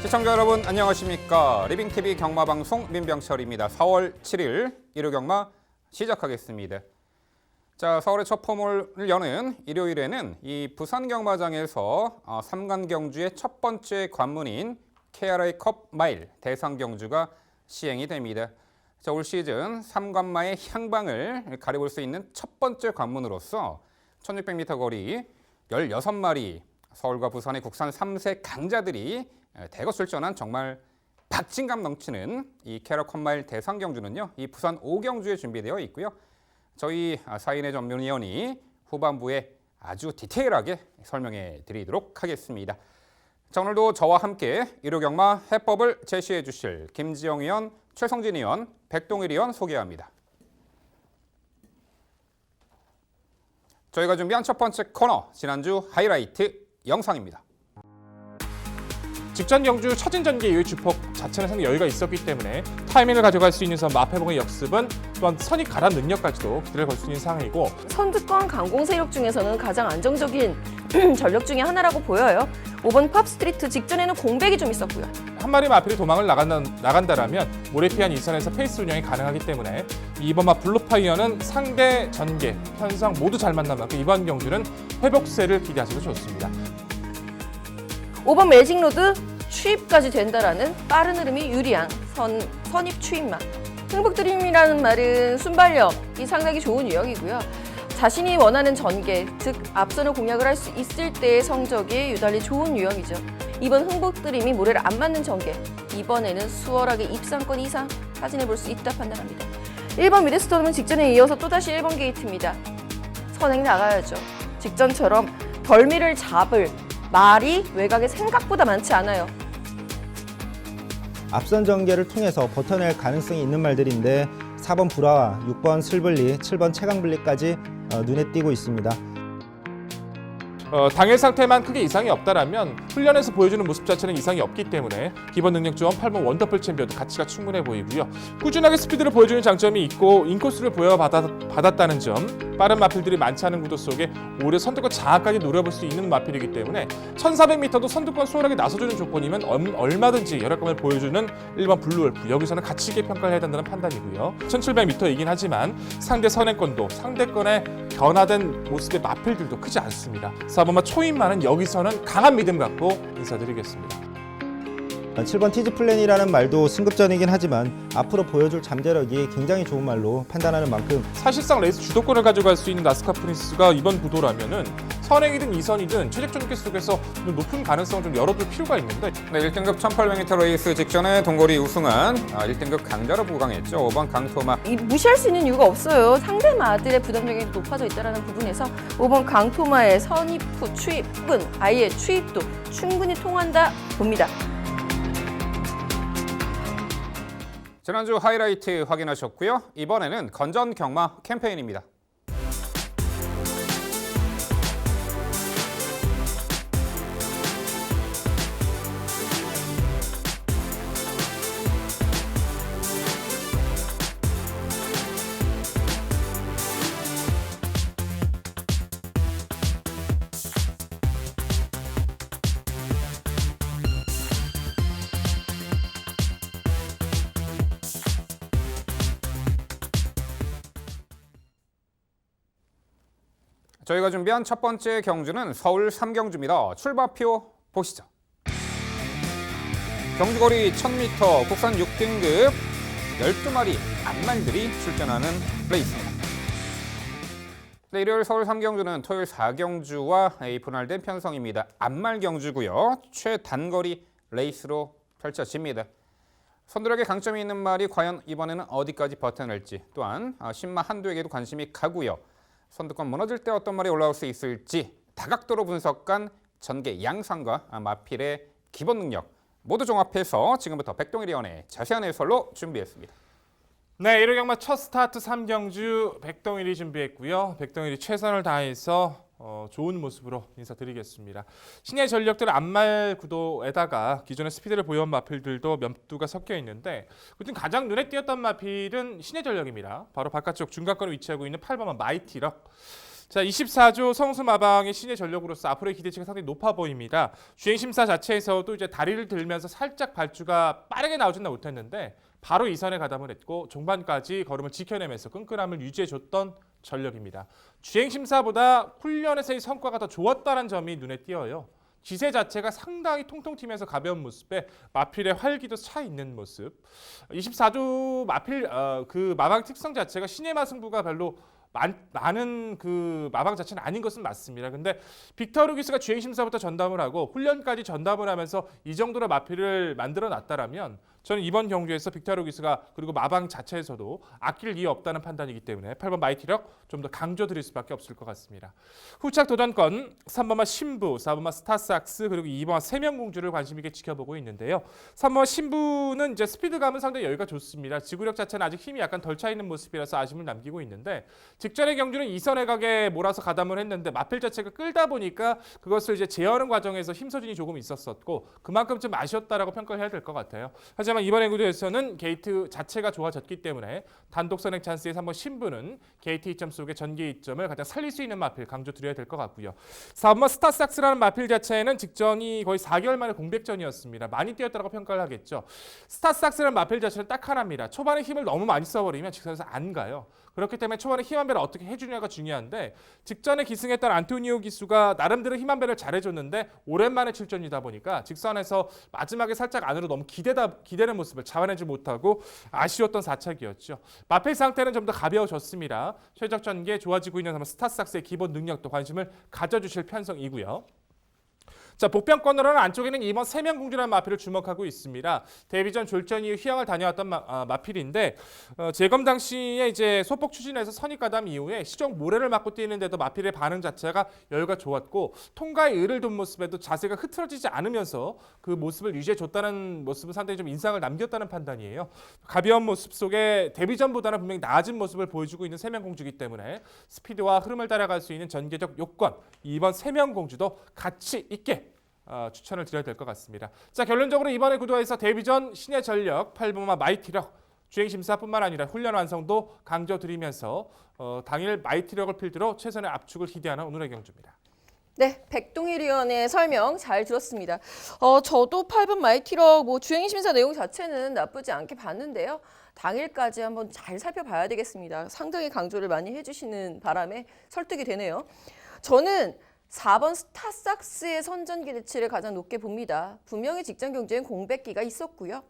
시청자 여러분 안녕하십니까. 리빙TV 경마방송 민병철입니다. 4월 7일 일요 경마 시작하겠습니다. 자, 4월의 첫 포문을 여는 일요일에는 이 부산 경마장에서 3간 경주의 첫 번째 관문인 KRA컵 마일 대상 경주가 시행이 됩니다. 자, 올 시즌 3관마의 향방을 가려볼 수 있는 첫 번째 관문으로서 1600m 거리 16마리 서울과 부산의 국산 3세 강자들이 대거 출전한 정말 박진감 넘치는 이 KRA컵 마일 대상 경주는요, 이 부산 5경주에 준비되어 있고요. 저희 사인의 전문위원이 후반부에 아주 디테일하게 설명해 드리도록 하겠습니다. 자, 오늘도 저와 함께 일요 경마 해법을 제시해 주실 김지영 의원, 최성진 의원, 백동일 의원 소개합니다. 저희가 준비한 첫 번째 코너, 지난주 하이라이트 영상입니다. 직전 경주 처진 전개 이후의 주폭 자체는 상당히 여유가 있었기 때문에 타이밍을 가져갈 수 있는 선 마패봉의 역습은 또한 선이 가란 능력까지도 기대를 걸 수 있는 상황이고, 선두권 강공 세력 중에서는 가장 안정적인 전력 중에 하나라고 보여요. 5번 팝스트리트 직전에는 공백이 좀 있었고요. 한 마리 마필이 도망을 나간다라면 모래피안 2선에서 페이스 운영이 가능하기 때문에 2번 마 블루파이어는 상대 전개, 편성 모두 잘 만난 만큼 이번 경주는 회복세를 기대하셔도 좋습니다. 5번 매직로드 추입까지 된다라는 빠른 흐름이 유리한 선입 추입만. 흥북드림이라는 말은 순발력이 상당히 좋은 유형이고요. 자신이 원하는 전개, 즉 앞선을 공략을 할 수 있을 때의 성적이 유달리 좋은 유형이죠. 이번 흥북드림이 모래를 안 맞는 전개, 이번에는 수월하게 입상권 이상 타진해 볼 수 있다 판단합니다. 1번 미드스톰은 직전에 이어서 또다시 1번 게이트입니다. 선행 나가야죠. 직전처럼 덜미를 잡을 말이 외곽에 생각보다 많지 않아요. 앞선 전개를 통해서 버텨낼 가능성이 있는 말들인데 4번 불화와 6번 슬블리, 7번 채강블리까지 눈에 띄고 있습니다. 당일 상태만 크게 이상이 없다라면 훈련에서 보여주는 모습 자체는 이상이 없기 때문에 기본 능력 조언 8번 원더풀 챔피언도 가치가 충분해 보이고요. 꾸준하게 스피드를 보여주는 장점이 있고 인코스를 보여받았다는 점, 빠른 마필들이 많지 않은 구도 속에 오히려 선두권 장악까지 노려볼 수 있는 마필이기 때문에 1400m도 선두권 수월하게 나서주는 조건이면 얼마든지 열악감을 보여주는 1번 블루월프, 여기서는 가치 있게 평가를 해야 된다는 판단이고요. 1700m이긴 하지만 상대 선행권도 상대권의 변화된 모습의 마필들도 크지 않습니다. 4번마 초인만은 여기서는 강한 믿음 갖고 인사드리겠습니다. 7번 티즈 플랜이라는 말도 승급전이긴 하지만 앞으로 보여줄 잠재력이 굉장히 좋은 말로 판단하는 만큼 사실상 레이스 주도권을 가져갈 수 있는 나스카 프린스가 이번 구도라면은 선행이든 2선이든 최적 전개 속에서 높은 가능성을 좀 열어둘 필요가 있는데, 네, 1등급 1800m 레이스 직전에 동거리 우승한 1등급 강자로 부강했죠. 5번 강토마. 무시할 수 있는 이유가 없어요. 상대 마들의 부담력이 높아져 있다는 부분에서 5번 강토마의 선입 후 추입 혹은 아예 추입도 충분히 통한다 봅니다. 지난주 하이라이트 확인하셨고요. 이번에는 건전 경마 캠페인입니다. 저희가 준비한 첫 번째 경주는 서울 3경주입니다. 출발표 보시죠. 경주거리 1000m 국산 6등급 12마리 앞말들이 출전하는 레이스입니다. 네, 일요일 서울 3경주는 토요일 4경주와 분할된 편성입니다. 앞말 경주고요. 최단거리 레이스로 펼쳐집니다. 선두력에 강점이 있는 말이 과연 이번에는 어디까지 버텨낼지, 또한 신마 한두에게도 관심이 가고요. 선두권 무너질 때 어떤 말이 올라올 수 있을지 다각도로 분석한 전개 양상과 마필의 기본 능력 모두 종합해서 지금부터 백동일 의원의 자세한 해설로 준비했습니다. 네, 일요 경마 첫 스타트 3경주 백동일이 준비했고요. 백동일이 최선을 다해서 좋은 모습으로 인사드리겠습니다. 신의 전력들 앞말 구도에다가 기존의 스피드를 보여온 마필들도 몇 두가 섞여 있는데, 그중 가장 눈에 띄었던 마필은 신의 전력입니다. 바로 바깥쪽 중간권에 위치하고 있는 8번만 마이티럭. 자, 24조 성수마방의 신의 전력으로서 앞으로의 기대치가 상당히 높아 보입니다. 주행 심사 자체에서도 이제 다리를 들면서 살짝 발주가 빠르게 나오지는 못했는데 바로 이선에 가담을 했고 종반까지 걸음을 지켜내면서 끈끈함을 유지해줬던 전력입니다. 주행 심사보다 훈련에서의 성과가 더 좋았다는 점이 눈에 띄어요. 기세 자체가 상당히 통통 튀면서 가벼운 모습에 마필의 활기도 차 있는 모습. 24조 마필 그 마방 특성 자체가 신의 마승부가 별로 많은 그 마방 자체는 아닌 것은 맞습니다. 근데 빅터 루기스가 주행 심사부터 전담을 하고 훈련까지 전담을 하면서 이 정도로 마필을 만들어 놨다라면 저는 이번 경주에서 빅터 루기스가 그리고 마방 자체에서도 아낄 이유 없다는 판단이기 때문에 8번 마이티력 좀 더 강조 드릴 수밖에 없을 것 같습니다. 후착 도전권 3번마 신부, 4번마 스타삭스 그리고 2번마 세명공주를 관심 있게 지켜보고 있는데요. 3번마 신부는 이제 스피드감은 상당히 여유가 좋습니다. 지구력 자체는 아직 힘이 약간 덜 차 있는 모습이라서 아쉬움을 남기고 있는데 직전의 경주는 이선에 가게 몰아서 가담을 했는데 마필 자체가 끌다 보니까 그것을 이제 제어하는 과정에서 힘 소진이 조금 있었었고 그만큼 좀 아쉬웠다라고 평가를 해야 될 것 같아요. 하지만 이번 구도에서는 게이트 자체가 좋아졌기 때문에 단독 선행 찬스의 3번 신부는 게이트 2점 속의 전개 2점을 가장 살릴 수 있는 마필 강조드려야 될 것 같고요. 4번 스타삭스라는 마필 자체는 직전이 거의 4개월 만에 공백전이었습니다. 많이 뛰었다고 평가를 하겠죠. 스타삭스라는 마필 자체는 딱 하나입니다. 초반에 힘을 너무 많이 써버리면 직선에서 안 가요. 그렇기 때문에 초반에 힘 한 배를 어떻게 해주냐가 중요한데 직전에 기승했던 안토니오 기수가 나름대로 힘 한 배를 잘해줬는데 오랜만에 출전이다 보니까 직선에서 마지막에 살짝 안으로 너무 기대는 모습을 잡아내지 못하고 아쉬웠던 4착이었죠. 마필 상태는 좀 더 가벼워졌습니다. 최적 전개 좋아지고 있는 스타삭스의 기본 능력도 관심을 가져주실 편성이고요. 자, 복병권으로는 안쪽에는 이번 세명공주라는 마필을 주목하고 있습니다. 데뷔 전 졸전 이후 휴양을 다녀왔던 마필인데 재검 당시에 이제 소폭 추진해서 선입가담 이후에 시종 모래를 맞고 뛰는데도 마필의 반응 자체가 여유가 좋았고 통과의 의를 둔 모습에도 자세가 흐트러지지 않으면서 그 모습을 유지해줬다는 모습은 상당히 좀 인상을 남겼다는 판단이에요. 가벼운 모습 속에 데뷔 전보다는 분명히 나아진 모습을 보여주고 있는 세명공주이기 때문에 스피드와 흐름을 따라갈 수 있는 전개적 요건 이번 세명공주도 가치 있게 추천을 드려야 될 것 같습니다. 자, 결론적으로 이번에 구도에서 데뷔전 신의 전력, 8번마 마이티력, 주행심사뿐만 아니라 훈련 완성도 강조드리면서 당일 마이티력을 필두로 최선의 압축을 기대하는 오늘의 경주입니다. 네, 백동일 위원의 설명 잘 들었습니다. 저도 8번 마이티럭 주행 심사 내용 자체는 나쁘지 않게 봤는데요. 당일까지 한번 잘 살펴봐야 되겠습니다. 상당히 강조를 많이 해주시는 바람에 설득이 되네요. 저는 4번 스타삭스의 선전 기대치를 가장 높게 봅니다. 분명히 직전 경주엔 공백기가 있었고요.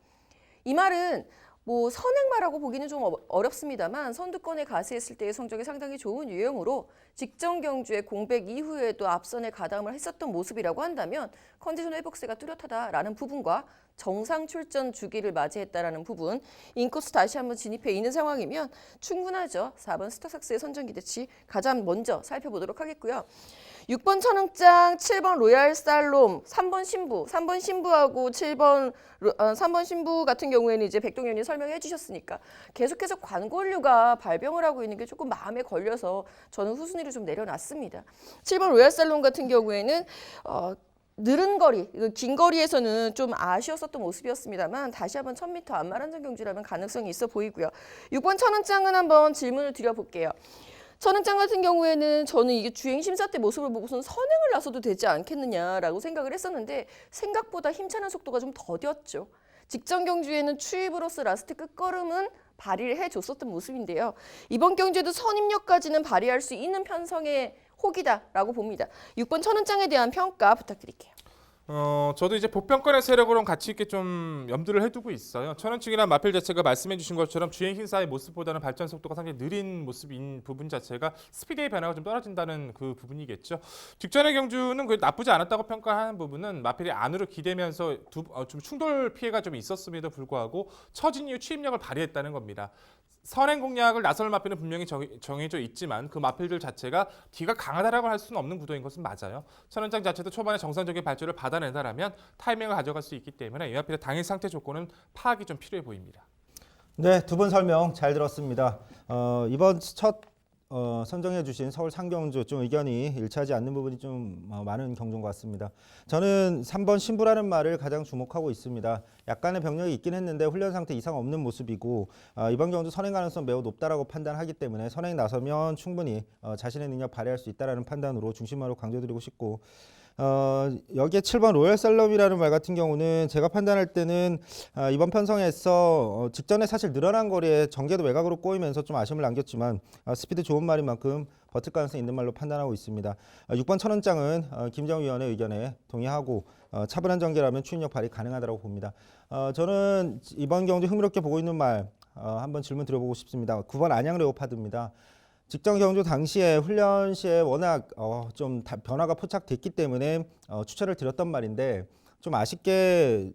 이 말은 선행마라고 보기는 좀 어렵습니다만 선두권에 가세했을 때의 성적이 상당히 좋은 유형으로 직전 경주에 공백 이후에도 앞선에 가담을 했었던 모습이라고 한다면 컨디션 회복세가 뚜렷하다라는 부분과 정상 출전 주기를 맞이했다라는 부분, 인코스 다시 한번 진입해 있는 상황이면 충분하죠. 4번 스타삭스의 선전 기대치 가장 먼저 살펴보도록 하겠고요. 6번 천왕장, 7번 로얄 살롬, 3번 신부하고 3번 신부 같은 경우에는 이제 백동현이 설명해 주셨으니까 계속해서 관골류가 발병을 하고 있는 게 조금 마음에 걸려서 저는 후순위로 좀 내려놨습니다. 7번 로얄 살롬 같은 경우에는 느린 거리, 긴 거리에서는 좀 아쉬웠었던 모습이었습니다만 다시 한번 1000m 안마란전 경주라면 가능성이 있어 보이고요. 6번 천왕장은 한번 질문을 드려볼게요. 천왕장 같은 경우에는 저는 이게 주행 심사 때 모습을 보고서는 선행을 나서도 되지 않겠느냐라고 생각을 했었는데 생각보다 힘차는 속도가 좀 더뎠죠. 직전 경주에는 추입으로서 라스트 끝걸음은 발휘를 해줬었던 모습인데요. 이번 경주에도 선입력까지는 발휘할 수 있는 편성의 혹이다라고 봅니다. 6번 천왕장에 대한 평가 부탁드릴게요. 저도 이제 복병권의 세력으로는 가치 있게 좀 염두를 해두고 있어요. 천원측이나 마필 자체가 말씀해주신 것처럼 주행 심사의 모습보다는 발전 속도가 상당히 느린 모습인 부분 자체가 스피드의 변화가 좀 떨어진다는 그 부분이겠죠. 직전의 경주는 나쁘지 않았다고 평가하는 부분은 마필이 안으로 기대면서 좀 충돌 피해가 좀 있었음에도 불구하고 처진 이후 추입력을 발휘했다는 겁니다. 선행 공략을 나설 마필은 분명히 정해져 있지만 그 마필들 자체가 뒤가 강하다라고 할 수는 없는 구도인 것은 맞아요. 천원장 자체도 초반에 정상적인 발주를 받아낸다라면 타이밍을 가져갈 수 있기 때문에 이 마필의 당일 상태 조건은 파악이 좀 필요해 보입니다. 네, 두 분 설명 잘 들었습니다. 이번 첫 선정해 주신 서울 상경주 좀 의견이 일치하지 않는 부분이 좀 많은 경주인 것 같습니다. 저는 3번 신부라는 말을 가장 주목하고 있습니다. 약간의 병력이 있긴 했는데 훈련 상태 이상 없는 모습이고 이번 경주 선행 가능성 매우 높다라고 판단하기 때문에 선행 나서면 충분히 자신의 능력 발휘할 수 있다라는 판단으로 중심으로 강조드리고 싶고 여기에 7번 로얄살럼이라는 말 같은 경우는 제가 판단할 때는 이번 편성에서 직전에 사실 늘어난 거리에 전개도 외곽으로 꼬이면서 좀 아쉬움을 남겼지만 스피드 좋은 말인 만큼 버틸 가능성이 있는 말로 판단하고 있습니다. 6번 천원장은 김정우 위원의 의견에 동의하고 차분한 전개라면 추진력 발휘 가능하다고 봅니다. 저는 이번 경주 흥미롭게 보고 있는 말 한번 질문 드려보고 싶습니다. 9번 안양 레오파드입니다. 직전 경주 당시에 훈련 시에 워낙 좀 변화가 포착됐기 때문에 추천을 드렸던 말인데 좀 아쉽게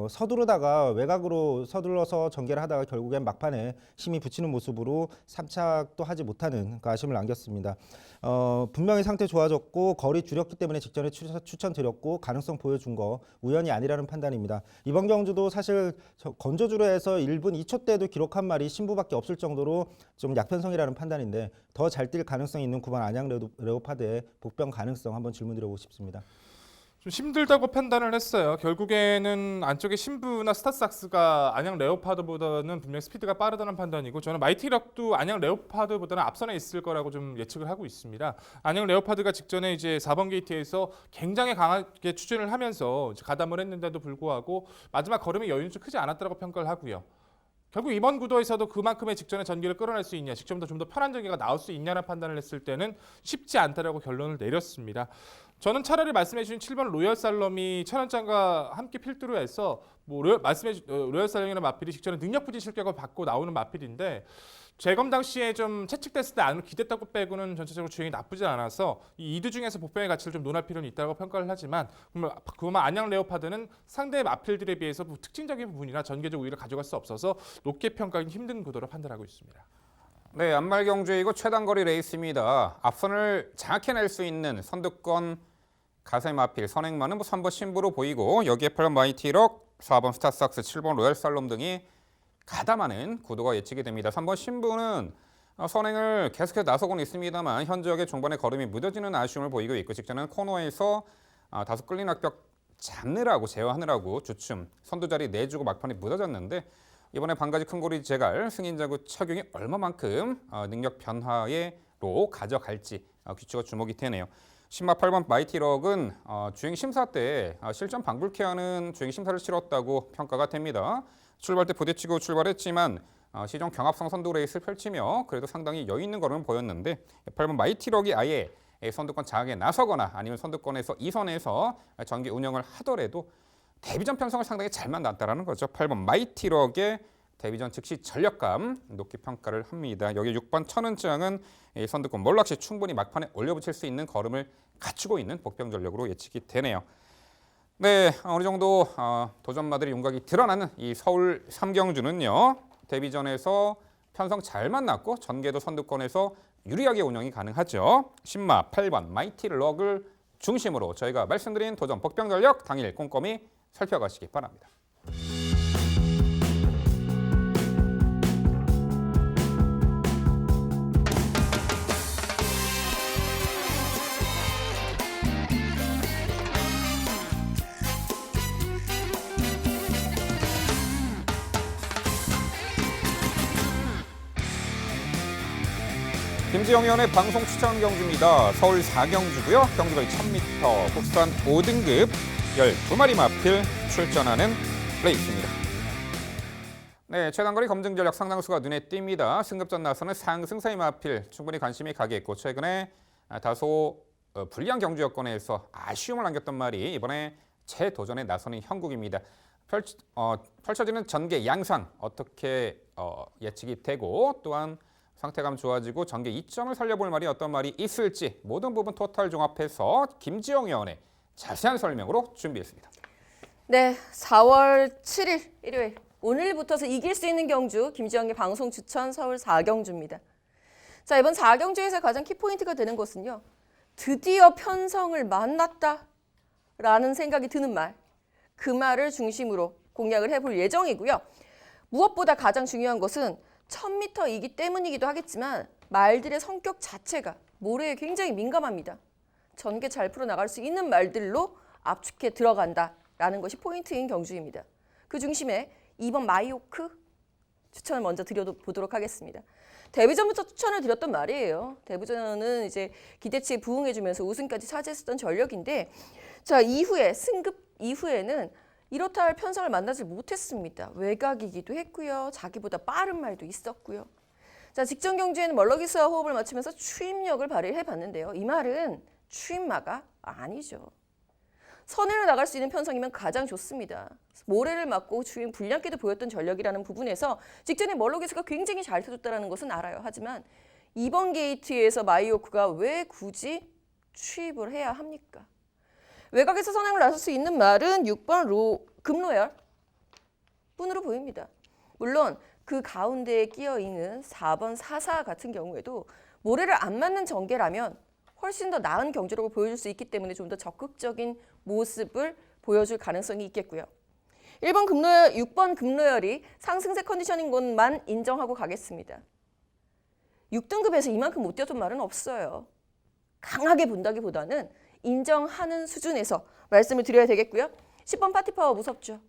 서두르다가 외곽으로 서둘러서 전개를 하다가 결국엔 막판에 힘이 붙이는 모습으로 3착도 하지 못하는 그 아쉬움을 남겼습니다. 분명히 상태 좋아졌고 거리 줄였기 때문에 직전에 추천드렸고 가능성 보여준 거 우연이 아니라는 판단입니다. 이번 경주도 사실 건조주로 해서 1분 2초 때도 기록한 말이 신부밖에 없을 정도로 좀 약편성이라는 판단인데 더 잘 뛸 가능성이 있는 9번 안양 레오파드의 복병 가능성 한번 질문드리고 싶습니다. 좀 힘들다고 판단을 했어요. 결국에는 안쪽에 신부나 스타삭스가 안양 레오파드보다는 분명히 스피드가 빠르다는 판단이고 저는 마이티럭도 안양 레오파드보다는 앞선에 있을 거라고 좀 예측을 하고 있습니다. 안양 레오파드가 직전에 이제 4번 게이트에서 굉장히 강하게 추진을 하면서 가담을 했는데도 불구하고 마지막 걸음의 여유는 좀 크지 않았다고 평가를 하고요. 결국 이번 구도에서도 그만큼의 직전의 전기를 끌어낼 수 있냐, 직전보다 좀 더 편한 전기가 나올 수 있냐는 판단을 했을 때는 쉽지 않다라고 결론을 내렸습니다. 저는 차라리 말씀해주신 7번 로얄살럼이 천원장과 함께 필두로 해서 로얄살럼이라는 마필이 직전에 능력 부진 실격을 받고 나오는 마필인데 재검 당시에 좀 채찍됐을 때 안 기댔다고 빼고는 전체적으로 주행이 나쁘지 않아서 이 이두 중에서 복병의 가치를 좀 논할 필요는 있다고 평가를 하지만 그만 안양 레오파드는 상대 마필들에 비해서 특징적인 부분이나 전개적 우위를 가져갈 수 없어서 높게 평가하기 힘든 구도로 판단하고 있습니다. 네, 안말 경주이고 최단거리 레이스입니다. 앞선을 장악해낼 수 있는 선두권 가세 마필 선행만은 3번 신부로 보이고 여기에 8번 마이티럭, 4번 스타삭스, 7번 로얄살롬 등이 가담하는 구도가 예측이 됩니다. 3번 신부는 선행을 계속해서 나서고는 있습니다만 현저하게 종반에 걸음이 무뎌지는 아쉬움을 보이고 있고 직전에는 코너에서 다소 끌린 악벽 잡느라고 제어하느라고 주춤, 선두자리 내주고 막판에 무뎌졌는데 이번에 반가지 큰고리 제갈 승인자구 착용이 얼마만큼 능력 변화로 가져갈지 귀추가 주목이 되네요. 10마 8번 마이티럭은 주행 심사 때 실전 방불케 하는 주행 심사를 치렀다고 평가가 됩니다. 출발 때 부딪히고 출발했지만 시종 경합성 선두 레이스를 펼치며 그래도 상당히 여유 있는 걸음을 보였는데 8번 마이티럭이 아예 선두권 장악에 나서거나 아니면 선두권에서 2선에서 전기 운영을 하더라도 데뷔전 편성을 상당히 잘 만났다는 거죠. 8번 마이티럭의 데뷔전 즉시 전력감 높게 평가를 합니다. 여기 6번 천은장은 선두권 몰락시 충분히 막판에 올려붙일 수 있는 걸음을 갖추고 있는 복병 전력으로 예측이 되네요. 네, 어느 정도 도전마들의 윤곽이 드러나는 이 서울 3경주는요. 데뷔전에서 편성 잘 만났고 전개도 선두권에서 유리하게 운영이 가능하죠. 10마 8번 마이티럭을 중심으로 저희가 말씀드린 도전 복병 전력 당일 꼼꼼히 살펴가시기 바랍니다. 김지영 의원의 방송 추천 경주입니다. 서울 4경주고요. 경주거리 1000m, 국산 5등급 12마리 마필 출전하는 레이스입니다. 네, 최단거리 검증 전략 상당수가 눈에 띕니다. 승급전 나서는 상승사의 마필 충분히 관심이 가겠고 최근에 다소 불리한 경주 여건에서 아쉬움을 남겼던 말이 이번에 재도전에 나서는 형국입니다. 펼쳐지는 전개 양상 어떻게 예측이 되고 또한 상태감 좋아지고 전개 이점을 살려볼 말이 어떤 말이 있을지 모든 부분 토탈 종합해서 김지영 의원의 자세한 설명으로 준비했습니다. 네, 4월 7일 일요일 오늘부터서 이길 수 있는 경주 김지영의 방송 추천 서울 4경주입니다. 자, 이번 4경주에서 가장 키포인트가 되는 것은요. 드디어 편성을 만났다라는 생각이 드는 말. 그 말을 중심으로 공략을 해볼 예정이고요. 무엇보다 가장 중요한 것은 1000m이기 때문이기도 하겠지만 말들의 성격 자체가 모래에 굉장히 민감합니다. 전개 잘 풀어나갈 수 있는 말들로 압축해 들어간다라는 것이 포인트인 경주입니다. 그 중심에 2번 마이오크 추천을 먼저 드려보도록 하겠습니다. 데뷔전부터 추천을 드렸던 말이에요. 데뷔전은 이제 기대치에 부응해주면서 우승까지 차지했었던 전력인데, 자 이후에 승급 이후에는 이렇다 할 편성을 만나지 못했습니다. 외곽이기도 했고요. 자기보다 빠른 말도 있었고요. 자 직전 경주에는 멀럭이스와 호흡을 맞추면서 추임력을 발휘해 봤는데요. 이 말은 추임마가 아니죠. 선회로 나갈 수 있는 편성이면 가장 좋습니다. 모래를 맞고 주행 불량기도 보였던 전력이라는 부분에서 직전에 멀로기스가 굉장히 잘 터졌다는 것은 알아요. 하지만 이번 게이트에서 마이오크가 왜 굳이 추입을 해야 합니까? 외곽에서 선행을 나설 수 있는 말은 6번 금로열 뿐으로 보입니다. 물론 그 가운데에 끼어 있는 4번 사사 같은 경우에도 모래를 안 맞는 전개라면 훨씬 더 나은 경주력을 보여줄 수 있기 때문에 좀 더 적극적인 모습을 보여줄 가능성이 있겠고요. 1번 금로열, 6번 금로열이 상승세 컨디션인 것만 인정하고 가겠습니다. 6등급에서 이만큼 못 뛰었던 말은 없어요. 강하게 본다기보다는 인정하는 수준에서 말씀을 드려야 되겠고요. 10번 파티파워 무섭죠.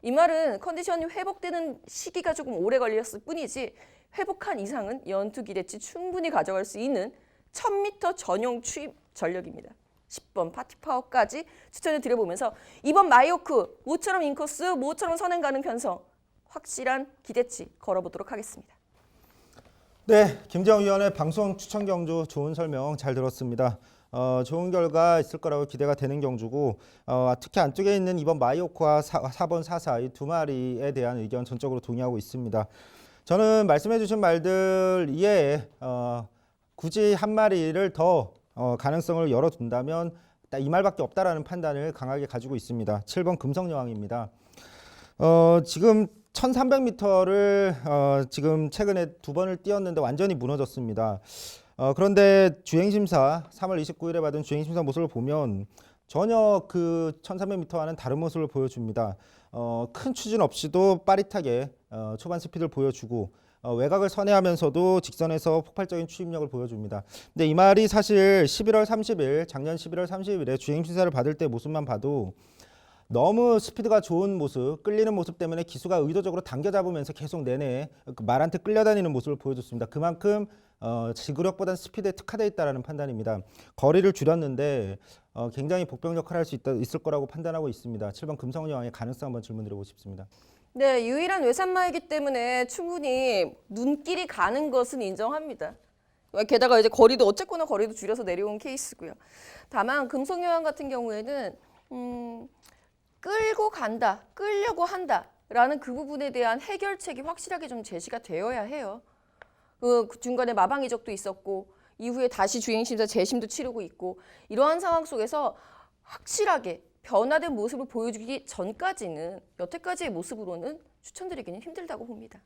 이 말은 컨디션이 회복되는 시기가 조금 오래 걸렸을 뿐이지 회복한 이상은 연투 기대치 충분히 가져갈 수 있는 1000m 전용 추입 전력입니다. 10번 파티파워까지 추천을 드려보면서 이번 마이오크 모처럼 인코스, 모처럼 선행 가능 편성 확실한 기대치 걸어보도록 하겠습니다. 네, 김재영 위원의 방송 추천 경주 좋은 설명 잘 들었습니다. 좋은 결과 있을 거라고 기대가 되는 경주고 특히 안쪽에 있는 이번 마이오크와 4번 사사 이 두 마리에 대한 의견 전적으로 동의하고 있습니다. 저는 말씀해 주신 말들 이외에 굳이 한 마리를 더 가능성을 열어둔다면 딱 이 말밖에 없다라는 판단을 강하게 가지고 있습니다. 7번 금성여왕입니다. 지금 1300m를 지금 최근에 2번을 뛰었는데 완전히 무너졌습니다. 그런데 주행심사 3월 29일에 받은 주행심사 모습을 보면 전혀 그 1300m와는 다른 모습을 보여줍니다. 큰 추진 없이도 빠릿하게 초반 스피드를 보여주고 외곽을 선회하면서도 직선에서 폭발적인 추입력을 보여줍니다. 근데 이 말이 사실 11월 30일, 작년 11월 30일에 주행심사를 받을 때 모습만 봐도 너무 스피드가 좋은 모습, 끌리는 모습 때문에 기수가 의도적으로 당겨 잡으면서 계속 내내 말한테 끌려다니는 모습을 보여줬습니다. 그만큼 지구력보다는 스피드에 특화되어 있다는 판단입니다. 거리를 줄였는데 굉장히 복병 역할을 할 수 있을 거라고 판단하고 있습니다. 7번 금성여왕의 가능성 한번 질문드리고 싶습니다. 네, 유일한 외산마이기 때문에 충분히 눈길이 가는 것은 인정합니다. 게다가 이제 어쨌거나 거리도 줄여서 내려온 케이스고요. 다만 금성여왕 같은 경우에는 끌고 간다, 끌려고 한다라는 그 부분에 대한 해결책이 확실하게 좀 제시가 되어야 해요. 그 중간에 마방 이적도 있었고 이후에 다시 주행심사 재심도 치르고 있고 이러한 상황 속에서 확실하게 변화된 모습을 보여주기 전까지는 여태까지의 모습으로는 추천드리기는 힘들다고 봅니다.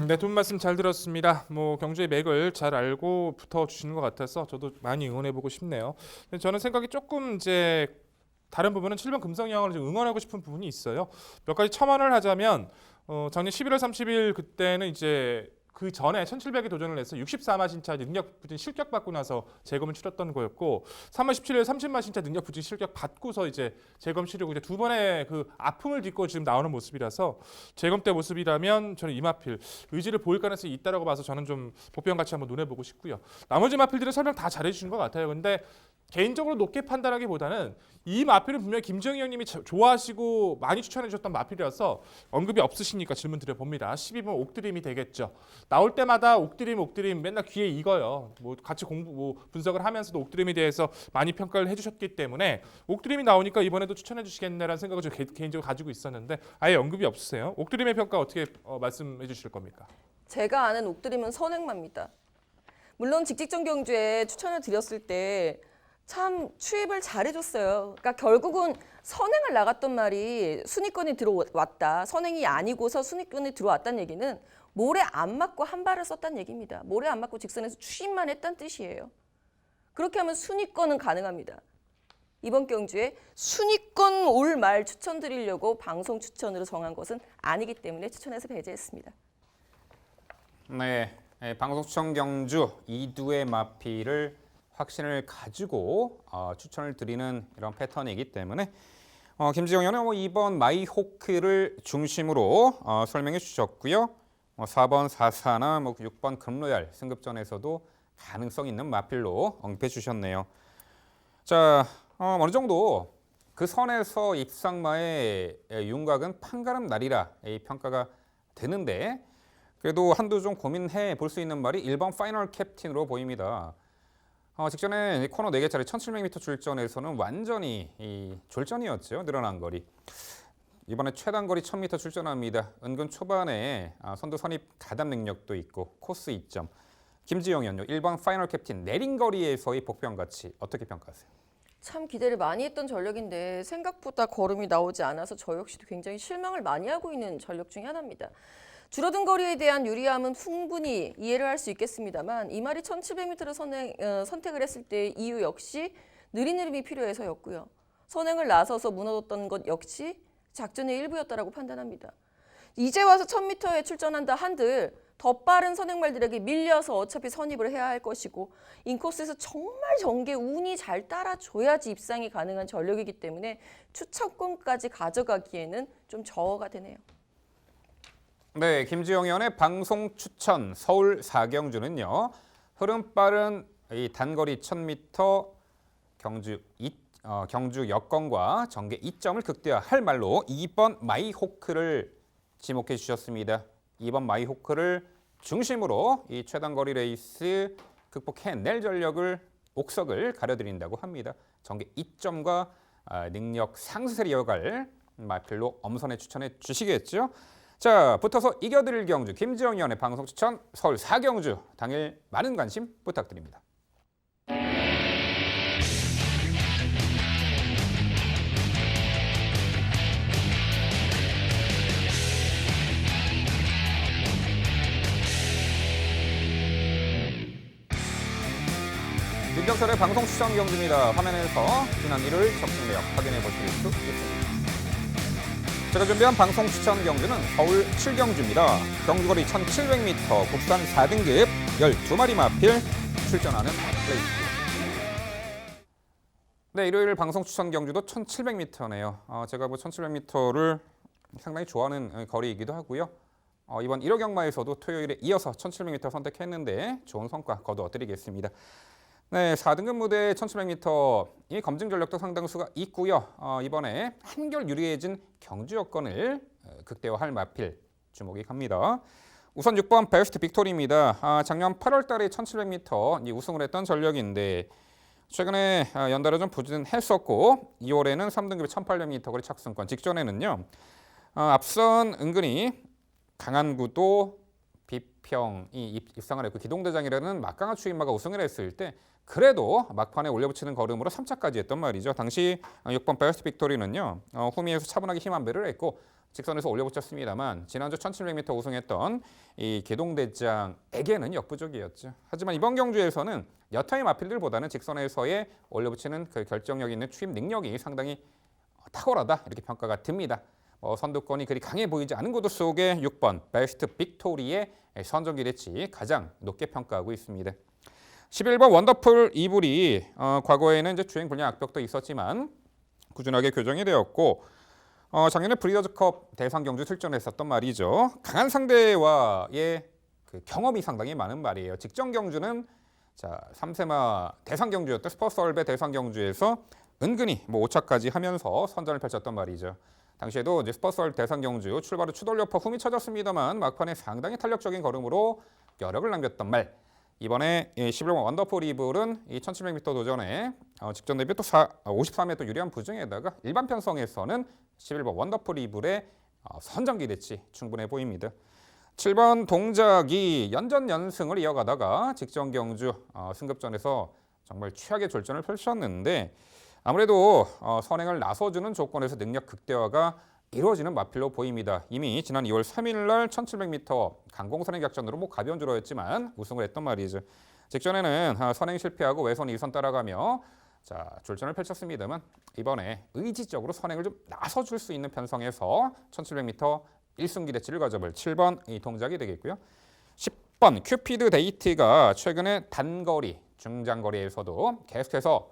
네, 두 분 말씀 잘 들었습니다. 경주의 맥을 잘 알고 붙어 주시는 것 같아서 저도 많이 응원해보고 싶네요. 근데 저는 생각이 조금 이제 다른 부분은 7번 금성여왕을 좀 응원하고 싶은 부분이 있어요. 몇 가지 첨언을 하자면 작년 11월 30일 그때는 이제 그 전에 1700에 도전을 해서 64마 신차 능력 부진 실격 받고 나서 재검을 치렀던 거였고 3월 17일 30마 신차 능력 부진 실격 받고서 이제 재검 치르고 이제 두 번의 그 아픔을 딛고 지금 나오는 모습이라서 재검 때 모습이라면 저는 이 마필 의지를 보일 가능성이 있다라고 봐서 저는 좀 복병 같이 한번 눈에 보고 싶고요. 나머지 마필들은 설명 다 잘해주신 것 같아요. 근데 개인적으로 높게 판단하기보다는 이 마필은 분명히 김정희 형님이 좋아하시고 많이 추천해 주셨던 마필이라서 언급이 없으시니까 질문 드려봅니다. 12번 옥드림이 되겠죠. 나올 때마다 옥드림 맨날 귀에 익어요. 같이 분석을 하면서도 옥드림에 대해서 많이 평가를 해주셨기 때문에 옥드림이 나오니까 이번에도 추천해 주시겠네라는 생각을 저 개인적으로 가지고 있었는데 아예 언급이 없으세요. 옥드림의 평가 어떻게 말씀해 주실 겁니까? 제가 아는 옥드림은 선행마입니다. 물론 직직전 경주에 추천을 드렸을 때 참 추입을 잘해줬어요. 그러니까 결국은 선행을 나갔던 말이 순위권에 들어왔다. 선행이 아니고서 순위권에 들어왔다는 얘기는 모래 안 맞고 한 발을 썼다는 얘기입니다. 모래 안 맞고 직선에서 추입만 했다는 뜻이에요. 그렇게 하면 순위권은 가능합니다. 이번 경주에 순위권 올 말 추천드리려고 방송 추천으로 정한 것은 아니기 때문에 추천해서 배제했습니다. 네, 방송 추천 경주 2두의 마필을 확신을 가지고 추천을 드리는 이런 패턴이기 때문에 김지영 의원은 이번 마이호크를 중심으로 설명해 주셨고요. 4번 사사나 6번 금로얄 승급전에서도 가능성 있는 마필로 언급해 주셨네요. 자, 어느 정도 그 선에서 입상마의 윤곽은 판가름 날이라 이 평가가 되는데 그래도 한두 좀 고민해 볼 수 있는 말이 1번 파이널 캡틴으로 보입니다. 직전에 코너 4개짜리 1700m 출전에서는 완전히 졸전이었죠. 늘어난 거리. 이번에 최단거리 1000m 출전합니다. 은근 초반에 선두 선입 가담 능력도 있고 코스 이점. 김지영 의원요. 1번 파이널 캡틴 내린 거리에서의 복병 가치 어떻게 평가하세요? 참 기대를 많이 했던 전력인데 생각보다 걸음이 나오지 않아서 저 역시도 굉장히 실망을 많이 하고 있는 전력 중에 하나입니다. 줄어든 거리에 대한 유리함은 충분히 이해를 할 수 있겠습니다만 이 말이 1700m를 선택을 했을 때 이유 역시 느린 흐름이 필요해서였고요. 선행을 나서서 무너졌던 것 역시 작전의 일부였다라고 판단합니다. 이제 와서 1000m에 출전한다 한들 더 빠른 선행말들에게 밀려서 어차피 선입을 해야 할 것이고 인코스에서 정말 전개 운이 잘 따라줘야지 입상이 가능한 전력이기 때문에 추천권까지 가져가기에는 좀 저어가 되네요. 네, 김지영 의원의 방송 추천 서울 4경주는요. 흐름 빠른 이 단거리 1000m 경주 여건과 전개 2점을 극대화할 말로 2번 마이호크를 지목해 주셨습니다. 2번 마이호크를 중심으로 이 최단거리 레이스 극복해낼 전력을 옥석을 가려드린다고 합니다. 전개 2점과 능력 상승세를 이어갈 마필로 엄선해 추천해 주시겠죠. 자, 붙어서 이겨드릴 경주 김지영 의원의 방송 추천 서울 4경주 당일 많은 관심 부탁드립니다. 민병철의 방송 추천 경주입니다. 화면에서 지난 일요일 적중 내역 확인해 보실 수 있습니다. 제가 준비한 방송 추천 경주는 서울 7경주입니다. 경주거리 1700m, 국산 4등급 12마리 마필 출전하는 플레이입니다. 네, 일요일 방송 추천 경주도 1700m네요. 제가 1700m를 상당히 좋아하는 거리이기도 하고요. 이번 1호 경마에서도 토요일에 이어서 1700m 선택했는데 좋은 성과 거두어드리겠습니다. 네, 4등급 무대 1700m 이 검증 전력도 상당수가 있고요. 이번에 한결 유리해진 경주 여건을 극대화할 마필 주목이 갑니다. 우선 6번 베스트 빅토리입니다. 작년 8월 달에 1700m 우승을 했던 전력인데 최근에 연달아 좀 부진했었고 2월에는 3등급 1800m 거리 착승권 직전에는요. 앞선 은근히 강한 구도 비평이 입상을 했고 기동대장이라는 막강한 추임마가 우승을 했을 때 그래도 막판에 올려붙이는 걸음으로 3차까지 했던 말이죠. 당시 6번 베스트 빅토리는요. 후미에서 차분하게 힘 안배를 했고 직선에서 올려붙였습니다만 지난주 1700m 우승했던 이 기동대장에게는 역부족이었죠. 하지만 이번 경주에서는 여타의 마필들보다는 직선에서의 올려붙이는 그 결정력 있는 추임 능력이 상당히 탁월하다 이렇게 평가가 듭니다. 선두권이 그리 강해 보이지 않은 구도 속에 6번 베스트 빅토리의 선정 기대치 가장 높게 평가하고 있습니다. 11번 원더풀 이불이 과거에는 이제 주행 불량 악벽도 있었지만 꾸준하게 교정이 되었고 작년에 브리더즈컵 대상 경주 출전했었던 말이죠. 강한 상대와의 그 경험이 상당히 많은 말이에요. 직전 경주는 3세마 대상 경주였던 스포츠얼베 대상 경주에서 은근히 5차까지 하면서 선전을 펼쳤던 말이죠. 당시에도 이제 스포츠월 대상 경주 출발후 추돌려퍼 흠이 쳐졌습니다만 막판에 상당히 탄력적인 걸음으로 벼력을 남겼던 말. 이번에 11번 원더풀 이블은 이 1700m 도전에 직전 대비 또 53m 유리한 부중에다가 일반 편성에서는 11번 원더풀 이블의 선정 기대치 충분해 보입니다. 7번 동작이 연전연승을 이어가다가 직전 경주 승급전에서 정말 최악의 졸전을 펼쳤는데 아무래도 선행을 나서주는 조건에서 능력 극대화가 이루어지는 마필로 보입니다. 이미 지난 2월 3일 날 1700m 강공선행 작전으로 가벼운 주로였지만 우승을 했던 말이죠. 직전에는 선행 실패하고 외선 2선 따라가며 졸전을 펼쳤습니다만 이번에 의지적으로 선행을 좀 나서줄 수 있는 편성에서 1700m 1승 기대치를 가져볼 7번 이 동작이 되겠고요. 10번 큐피드 데이트가 최근에 단거리, 중장거리에서도 계속해서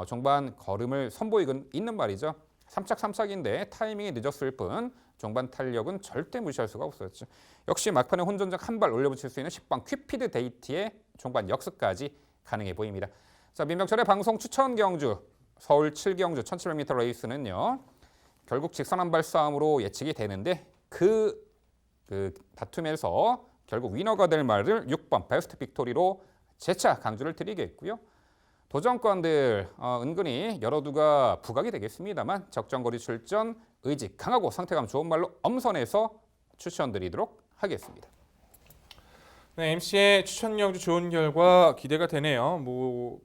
종반 걸음을 선보이고 있는 말이죠. 3착3착인데 타이밍이 늦었을 뿐 종반 탄력은 절대 무시할 수가 없었죠. 역시 막판에 혼전작 한 발 올려붙일 수 있는 10번 큐피드 데이트의 종반 역습까지 가능해 보입니다. 자, 민병철의 방송 추천 경주 서울 7경주 1700m 레이스는요. 결국 직선 한 발 싸움으로 예측이 되는데 그 다툼에서 결국 위너가 될 말을 6번 베스트 빅토리로 재차 강조를 드리겠고요. 도전권들 은근히 여러 두가 부각이 되겠습니다만 적정거리 출전 의지 강하고 상태감 좋은 말로 엄선해서 추천드리도록 하겠습니다. 네, MC의 추천 경주 좋은 결과 기대가 되네요.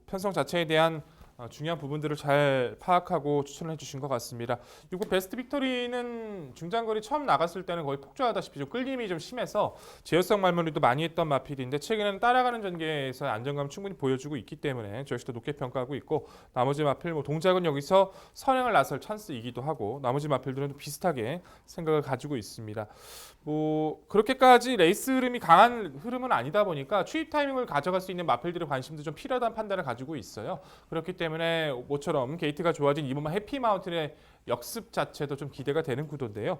편성 자체에 대한 중요한 부분들을 잘 파악하고 추천을 해주신 것 같습니다. 그리고 베스트 빅토리는 중장거리 처음 나갔을 때는 거의 폭주하다시피 좀 끌림이 좀 심해서 제어성 말머리도 많이 했던 마필인데 최근에는 따라가는 전개에서 안정감 충분히 보여주고 있기 때문에 저 역시도 높게 평가하고 있고 나머지 마필 동작은 여기서 선행을 나설 찬스이기도 하고 나머지 마필들은 비슷하게 생각을 가지고 있습니다. 그렇게까지 레이스 흐름이 강한 흐름은 아니다 보니까 추입 타이밍을 가져갈 수 있는 마필들의 관심도 좀 필요하다는 판단을 가지고 있어요. 그렇기 때문에 모처럼 게이트가 좋아진 이번만 해피마운틴의 역습 자체도 좀 기대가 되는 구도인데요.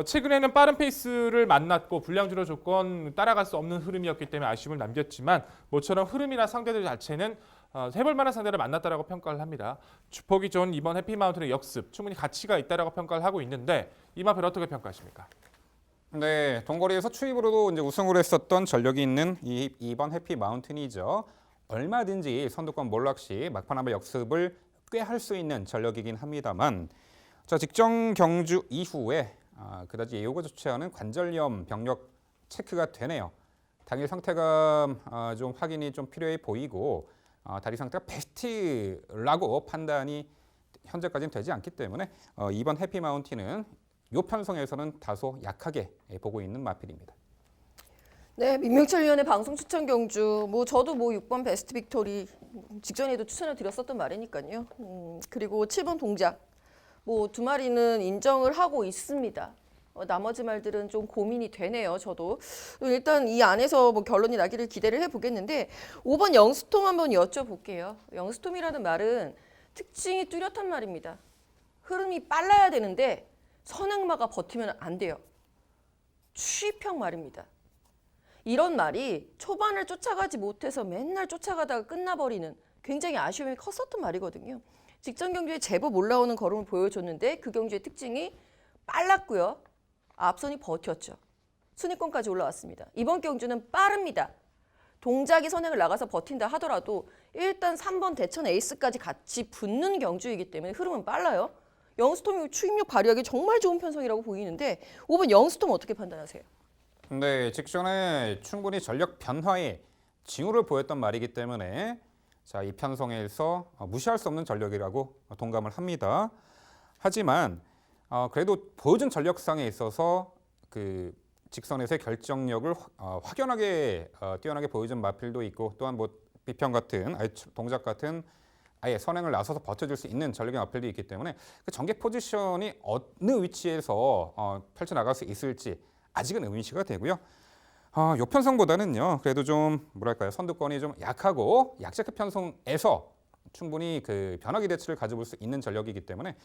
최근에는 빠른 페이스를 만났고 불량주로 조건 따라갈 수 없는 흐름이었기 때문에 아쉬움을 남겼지만 모처럼 흐름이나 상대들 자체는 해볼 만한 상대를 만났다라고 평가를 합니다. 주폭이 좋은 이번 해피마운틴의 역습 충분히 가치가 있다라고 평가를 하고 있는데 이 마필 어떻게 평가하십니까? 네, 동거리에서 추입으로도 이제 우승을 했었던 전력이 있는 이번 해피 마운틴이죠. 얼마든지 선두권 몰락 시 막판 한발 역습을 꽤 할 수 있는 전력이긴 합니다만, 자 직전 경주 이후에 그다지 예후가 좋지 않은 관절염 병력 체크가 되네요. 당일 상태감 좀 확인이 좀 필요해 보이고 다리 상태가 베스트라고 판단이 현재까지는 되지 않기 때문에 이번 해피 마운틴은 요 편성에서는 다소 약하게 보고 있는 마필입니다. 네, 민병철 위원의 방송 추천 경주. 저도 6번 베스트 빅토리 직전에도 추천을 드렸었던 말이니까요. 그리고 7번 동작. 두 마리는 인정을 하고 있습니다. 나머지 말들은 좀 고민이 되네요. 저도 일단 이 안에서 결론이 나기를 기대를 해보겠는데 5번 영스톰 한번 여쭤볼게요. 영스톰이라는 말은 특징이 뚜렷한 말입니다. 흐름이 빨라야 되는데 선행마가 버티면 안 돼요. 추입형 말입니다. 이런 말이 초반을 쫓아가지 못해서 맨날 쫓아가다가 끝나버리는 굉장히 아쉬움이 컸었던 말이거든요. 직전 경주에 제법 올라오는 걸음을 보여줬는데 그 경주의 특징이 빨랐고요. 앞선이 버텼죠. 순위권까지 올라왔습니다. 이번 경주는 빠릅니다. 동작이 선행을 나가서 버틴다 하더라도 일단 3번 대천 에이스까지 같이 붙는 경주이기 때문에 흐름은 빨라요. 영스톰이 추입력 발휘하기 정말 좋은 편성이라고 보이는데 5번 영스톰 어떻게 판단하세요? 네, 직전에 충분히 전력 변화에 징후를 보였던 말이기 때문에 자, 이 편성에서 무시할 수 없는 전력이라고 동감을 합니다. 하지만 그래도 보여준 전력상에 있어서 그 직선에서의 결정력을 확연하게 뛰어나게 보여준 마필도 있고 또한 비평 같은 동작 같은 아예 선행을 나서서 버텨줄 수 있는 전력의 마필도 있기 때문에 그 전개 포지션이 어느 위치에서 펼쳐나갈 수 있을지 아직은 의문시가 되고요. 요 편성보다는요. 그래도 좀 선두권이 좀 약하고 약자급 편성에서 충분히 그 변화 기대치를 가져볼 수 있는 전력이기 때문에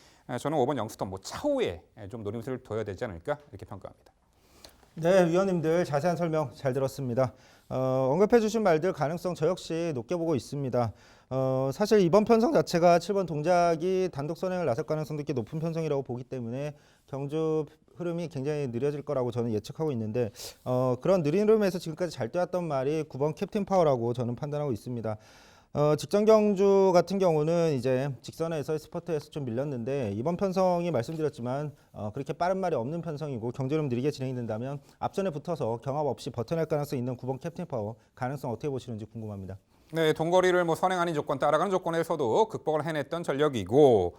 저는 5번 영스톰 차후에 좀 노림수를 둬야 되지 않을까 이렇게 평가합니다. 네, 위원님들 자세한 설명 잘 들었습니다. 언급해 주신 말들 가능성 저 역시 높게 보고 있습니다. 사실 이번 편성 자체가 7번 동작이 단독 선행을 나설 가능성도 꽤 높은 편성이라고 보기 때문에 경주 흐름이 굉장히 느려질 거라고 저는 예측하고 있는데 그런 느린 흐름에서 지금까지 잘 뛰었던 말이 9번 캡틴 파워라고 저는 판단하고 있습니다. 직전 경주 같은 경우는 이제 직선에서 스퍼트에서 좀 밀렸는데 이번 편성이 말씀드렸지만 그렇게 빠른 말이 없는 편성이고 경주 흐름 느리게 진행이 된다면 앞전에 붙어서 경합 없이 버텨낼 가능성이 있는 9번 캡틴 파워 가능성 어떻게 보시는지 궁금합니다. 네, 동거리를 선행 아닌 조건 따라가는 조건에서도 극복을 해냈던 전력이고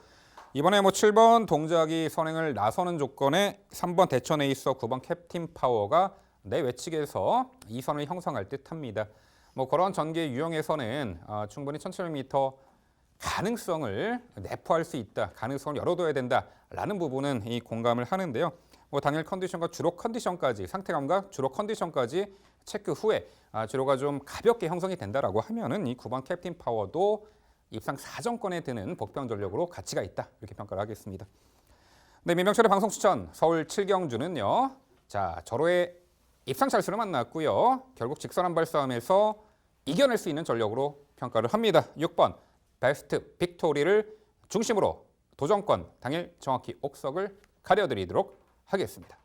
이번에 7번 동작이 선행을 나서는 조건에 3번 대천 에이서 9번 캡틴 파워가 내 외측에서 2선을 형성할 듯합니다. 그런 전개 유형에서는 충분히 1700m 가능성을 내포할 수 있다, 가능성을 열어둬야 된다라는 부분은 이 공감을 하는데요. 당일 컨디션과 주로 컨디션까지 상태감과 주로 컨디션까지 체크 후에 주로가 좀 가볍게 형성이 된다라고 하면은 이 9번 캡틴 파워도 입상 4정권에 드는 복병 전력으로 가치가 있다 이렇게 평가를 하겠습니다. 네, 민병철의 방송 추천 서울 7경주는요. 자, 절호의 입상 찰수를 만났고요. 결국 직선 한발 싸움에서 이겨낼 수 있는 전력으로 평가를 합니다. 6번 베스트 빅토리를 중심으로 도전권 당일 정확히 옥석을 가려드리도록 하겠습니다.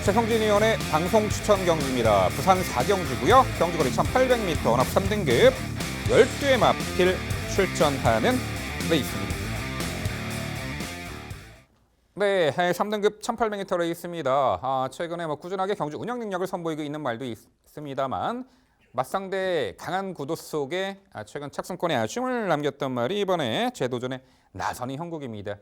최성진위원의 방송 추천 경주입니다. 부산 4경주고요. 경주거리 1800m 혼합 3등급 12회 마필 출전하는 레이스입니다. 네, 3등급 1800m 레이스입니다. 최근에 꾸준하게 경주 운영 능력을 선보이고 있는 말도 있습니다만 맞상대 강한 구도 속에 최근 착승권에 아쉬움을 남겼던 말이 이번에 재도전에 나선이 형국입니다.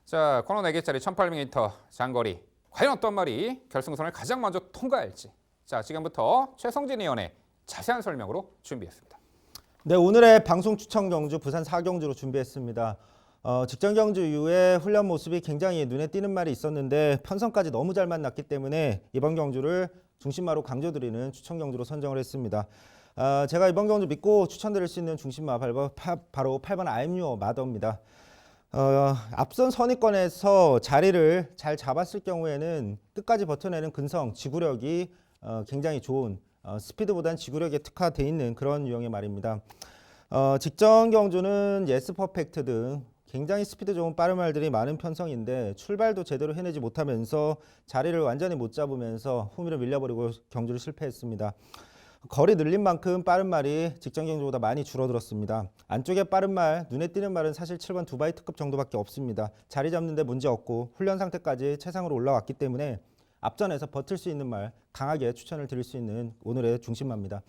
자, 코너 4개짜리 1800m 장거리 과연 어떤 말이 결승선을 가장 먼저 통과할지. 자, 지금부터 최성진 위원의 자세한 설명으로 준비했습니다. 네, 오늘의 방송 추천 경주 부산 4경주로 준비했습니다. 직전 경주 이후에 훈련 모습이 굉장히 눈에 띄는 말이 있었는데 편성까지 너무 잘 만났기 때문에 이번 경주를 중심마로 강조드리는 추천 경주로 선정을 했습니다. 제가 이번 경주 믿고 추천드릴 수 있는 중심마 바로 8번 아임유어 마더입니다. 앞선 선입권에서 자리를 잘 잡았을 경우에는 끝까지 버텨내는 근성, 지구력이 굉장히 좋은 스피드보다는 지구력에 특화되어 있는 그런 유형의 말입니다. 직전 경주는 예스 퍼펙트 등 굉장히 스피드 좋은 빠른 말들이 많은 편성인데 출발도 제대로 해내지 못하면서 자리를 완전히 못 잡으면서 후미로 밀려버리고 경주를 실패했습니다. 거리 늘린 만큼 빠른 말이 직전 경주보다 많이 줄어들었습니다. 안쪽에 빠른 말, 눈에 띄는 말은 사실 7번 두바이 특급 정도밖에 없습니다. 자리 잡는 데 문제 없고 훈련 상태까지 최상으로 올라왔기 때문에 앞전에서 버틸 수 있는 말 강하게 추천을 드릴 수 있는 오늘의 중심마입니다.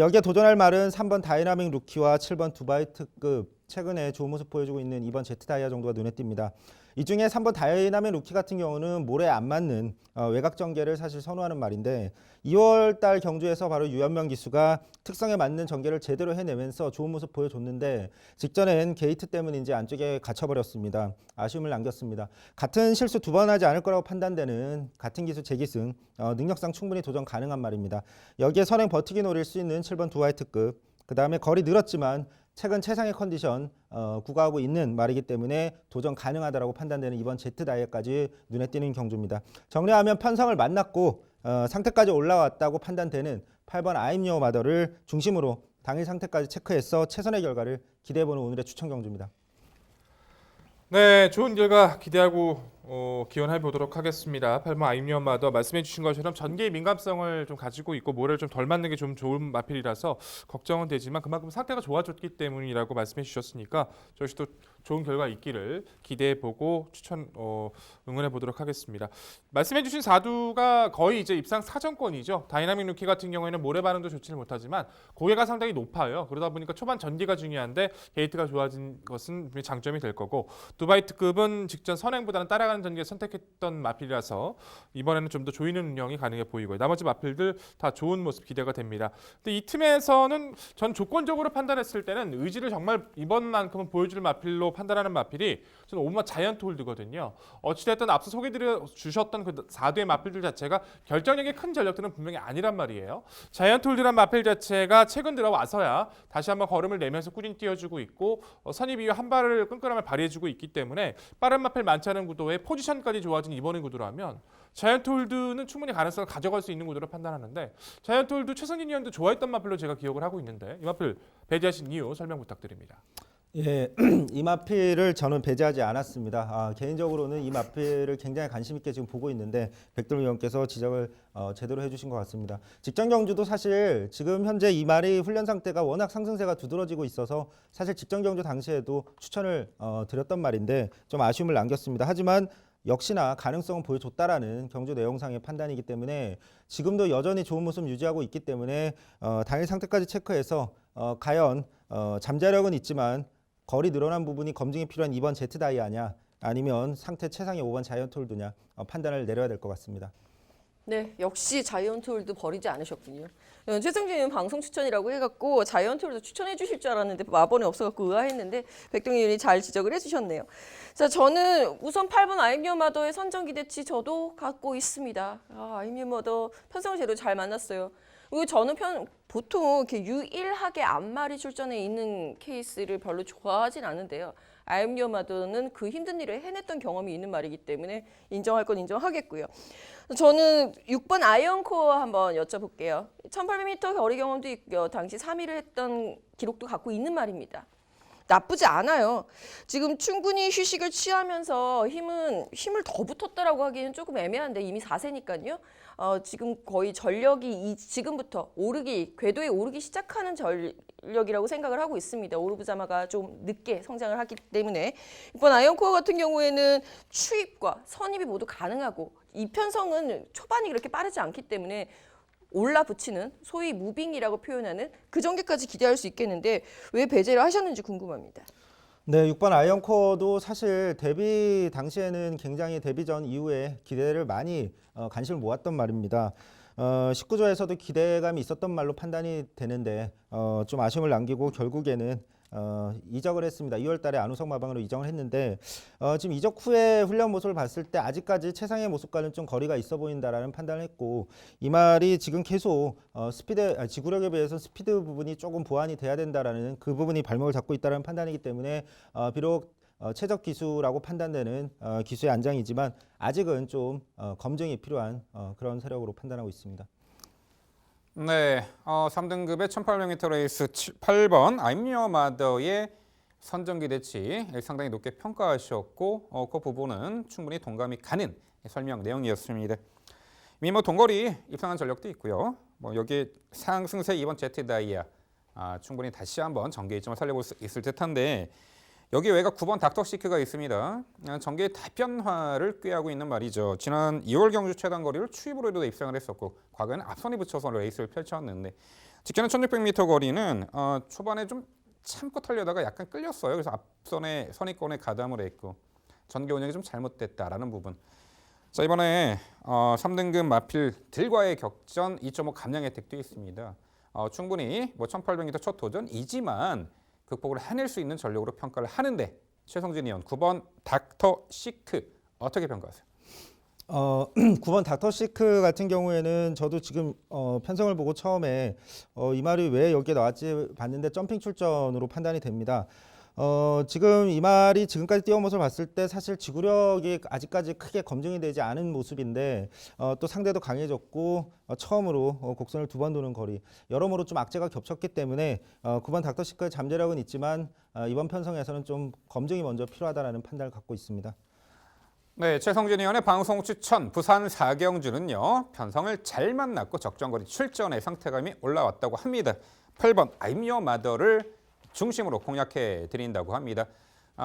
여기에 도전할 말은 3번 다이나믹 루키와 7번 두바이 특급 최근에 좋은 모습 보여주고 있는 2번 제트 다이아 정도가 눈에 띕니다. 이 중에 3번 다이나믹 루키 같은 경우는 모래에 안 맞는 외곽 전개를 사실 선호하는 말인데 2월달 경주에서 바로 유현명 기수가 특성에 맞는 전개를 제대로 해내면서 좋은 모습 보여줬는데 직전엔 게이트 때문인지 안쪽에 갇혀버렸습니다. 아쉬움을 남겼습니다. 같은 실수 2번 하지 않을 거라고 판단되는 같은 기수 재기승 능력상 충분히 도전 가능한 말입니다. 여기에 선행 버티기 노릴 수 있는 7번 두바이 특급 그 다음에 거리 늘었지만 최근 최상의 컨디션 구가하고 있는 말이기 때문에 도전 가능하다고 판단되는 이번 제트 다이아까지 눈에 띄는 경주입니다. 정리하면 편성을 만났고 상태까지 올라왔다고 판단되는 8번 아임유어 마더를 중심으로 당일 상태까지 체크해서 최선의 결과를 기대해보는 오늘의 추천 경주입니다. 네, 좋은 결과 기대하고 기원해 보도록 하겠습니다. 8번 아임유어 마더 말씀해 주신 것처럼 전개의 민감성을 좀 가지고 있고 모래를 좀 덜 맞는 게 좀 좋은 마필이라서 걱정은 되지만 그만큼 상태가 좋아졌기 때문이라고 말씀해 주셨으니까 저희도 좋은 결과 있기를 기대해 보고 추천 응원해 보도록 하겠습니다. 말씀해 주신 4두가 거의 이제 입상 4정권이죠. 다이나믹 루키 같은 경우에는 모래 반응도 좋지는 못하지만 고개가 상당히 높아요. 그러다 보니까 초반 전기가 중요한데 게이트가 좋아진 것은 장점이 될 거고 두바이 특급은 직전 선행보다는 따라가는 전기를 선택했던 마필이라서 이번에는 좀 더 조이는 운영이 가능해 보이고요. 나머지 마필들 다 좋은 모습 기대가 됩니다. 근데 이 틈에서는 전 조건적으로 판단했을 때는 의지를 정말 이번만큼은 보여줄 마필로 판단하는 마필이 저는 5번 자이언트 홀드거든요. 어찌됐든 앞서 소개드려 주셨던 그 4두의 마필들 자체가 결정력이 큰 전력들은 분명히 아니란 말이에요. 자이언트 홀드란 마필 자체가 최근 들어와서야 다시 한번 걸음을 내면서 꾸준히 띄워주고 있고 선입 이후 한 발을 끈끈함을 발휘해주고 있기 때문에 빠른 마필 많지 않은 구도에 포지션까지 좋아진 이번의 구도라면 자이언트 홀드는 충분히 가능성을 가져갈 수 있는 구도로 판단하는데 자이언트 홀드 최성진 위원도 좋아했던 마필로 제가 기억을 하고 있는데 이 마필 배제하신 이유 설명 부탁드립니다. 예, 이 마필을 저는 배제하지 않았습니다. 개인적으로는 이 마필을 굉장히 관심 있게 지금 보고 있는데 백돌 위원께서 지적을 제대로 해주신 것 같습니다. 직전 경주도 사실 지금 현재 이 말이 훈련 상태가 워낙 상승세가 두드러지고 있어서 사실 직전 경주 당시에도 추천을 드렸던 말인데 좀 아쉬움을 남겼습니다. 하지만 역시나 가능성은 보여줬다라는 경주 내용상의 판단이기 때문에 지금도 여전히 좋은 모습 유지하고 있기 때문에 당일 상태까지 체크해서 과연 잠재력은 있지만 거리 늘어난 부분이 검증이 필요한 2번 제트 다이아냐 아니면 상태 최상의 5번 자이언트 홀드냐 판단을 내려야 될 것 같습니다. 네, 역시 자이언트 홀드 버리지 않으셨군요. 최승진님 방송 추천이라고 해갖고 자이언트 홀드 추천해 주실 줄 알았는데 마번에 없어갖고 의아했는데 백동윤이 잘 지적을 해주셨네요. 자, 저는 우선 8번 아임리어 마더의 선정 기대치 저도 갖고 있습니다. 아임리어 마더 편성을 제대로 잘 만났어요. 그리고 저는 보통 이렇게 유일하게 앞말이 출전해 있는 케이스를 별로 좋아하진 않은데요. 아임리어 마더는 그 힘든 일을 해냈던 경험이 있는 말이기 때문에 인정할 건 인정하겠고요. 저는 6번 아이언코어 한번 여쭤볼게요. 1800m 거리 경험도 있고요. 당시 3위를 했던 기록도 갖고 있는 말입니다. 나쁘지 않아요. 지금 충분히 휴식을 취하면서 힘을 더 붙었다라고 하기는 조금 애매한데 이미 4세니까요. 지금 거의 전력이 지금부터 궤도에 오르기 시작하는 전력이라고 생각을 하고 있습니다. 오르부자마가 좀 늦게 성장을 하기 때문에 이번 아이언코어 같은 경우에는 추입과 선입이 모두 가능하고 이 편성은 초반이 그렇게 빠르지 않기 때문에 올라붙이는 소위 무빙이라고 표현하는 그 전개까지 기대할 수 있겠는데 왜 배제를 하셨는지 궁금합니다. 네, 6번 아이언코어도 사실 데뷔 당시에는 굉장히 데뷔 전 이후에 기대를 많이 관심을 모았던 말입니다. 19조에서도 기대감이 있었던 말로 판단이 되는데 좀 아쉬움을 남기고 결국에는 이적을 했습니다. 2월 달에 안우석 마방으로 이적을 했는데 지금 이적 후에 훈련 모습을 봤을 때 아직까지 최상의 모습과는 좀 거리가 있어 보인다라는 판단을 했고 이 말이 지금 계속 지구력에 비해서 스피드 부분이 조금 보완이 돼야 된다라는 그 부분이 발목을 잡고 있다는 판단이기 때문에 비록 최적 기수라고 판단되는 기수의 안장이지만 아직은 좀 검증이 필요한 그런 세력으로 판단하고 있습니다. 네, 3등급의 1800m 레이스 8번 아임리어 마더의 선정 기대치 상당히 높게 평가하셨고 그 부분은 충분히 동감이 가는 설명 내용이었습니다. 이미 동거리 입상한 전력도 있고요. 여기 상승세 2번 제트 다이아 충분히 다시 한번 전개 이점을 살려볼 수 있을 듯한데 여기 외가 9번 닥터시크가 있습니다. 전개의 다변화를 꾀하고 있는 말이죠. 지난 2월 경주 최단 거리를 추입으로도 입상을 했었고 과거에는 앞선에 붙여서 레이스를 펼쳤는데 직전에 1600m 거리는 초반에 좀 참고 털려다가 약간 끌렸어요. 그래서 앞선에 선입권에 가담을 했고 전개 운영이 좀 잘못됐다라는 부분. 자, 이번에 3등급 마필들과의 격전 2.5 감량 혜택도 있습니다. 충분히 1800m 첫 도전이지만 극복을 해낼 수 있는 전력으로 평가를 하는데 최성진 의원 9번 닥터 시크 어떻게 평가하세요? 9번 닥터 시크 같은 경우에는 저도 지금 편성을 보고 처음에 이 말이 왜 여기에 나왔지 봤는데 점핑 출전으로 판단이 됩니다. 지금 이 말이 지금까지 뛰어온 모습을 봤을 때 사실 지구력이 아직까지 크게 검증이 되지 않은 모습인데 또 상대도 강해졌고 처음으로 곡선을 2번 도는 거리 여러모로 좀 악재가 겹쳤기 때문에 9번 닥터시크의 잠재력은 있지만 이번 편성에서는 좀 검증이 먼저 필요하다는 판단을 갖고 있습니다. 네, 최성진 의원의 방송 추천 부산 4경주는요. 편성을 잘 만났고 적정거리 출전에 상태감이 올라왔다고 합니다. 8번 아임리어 마더를 중심으로 공략해 드린다고 합니다.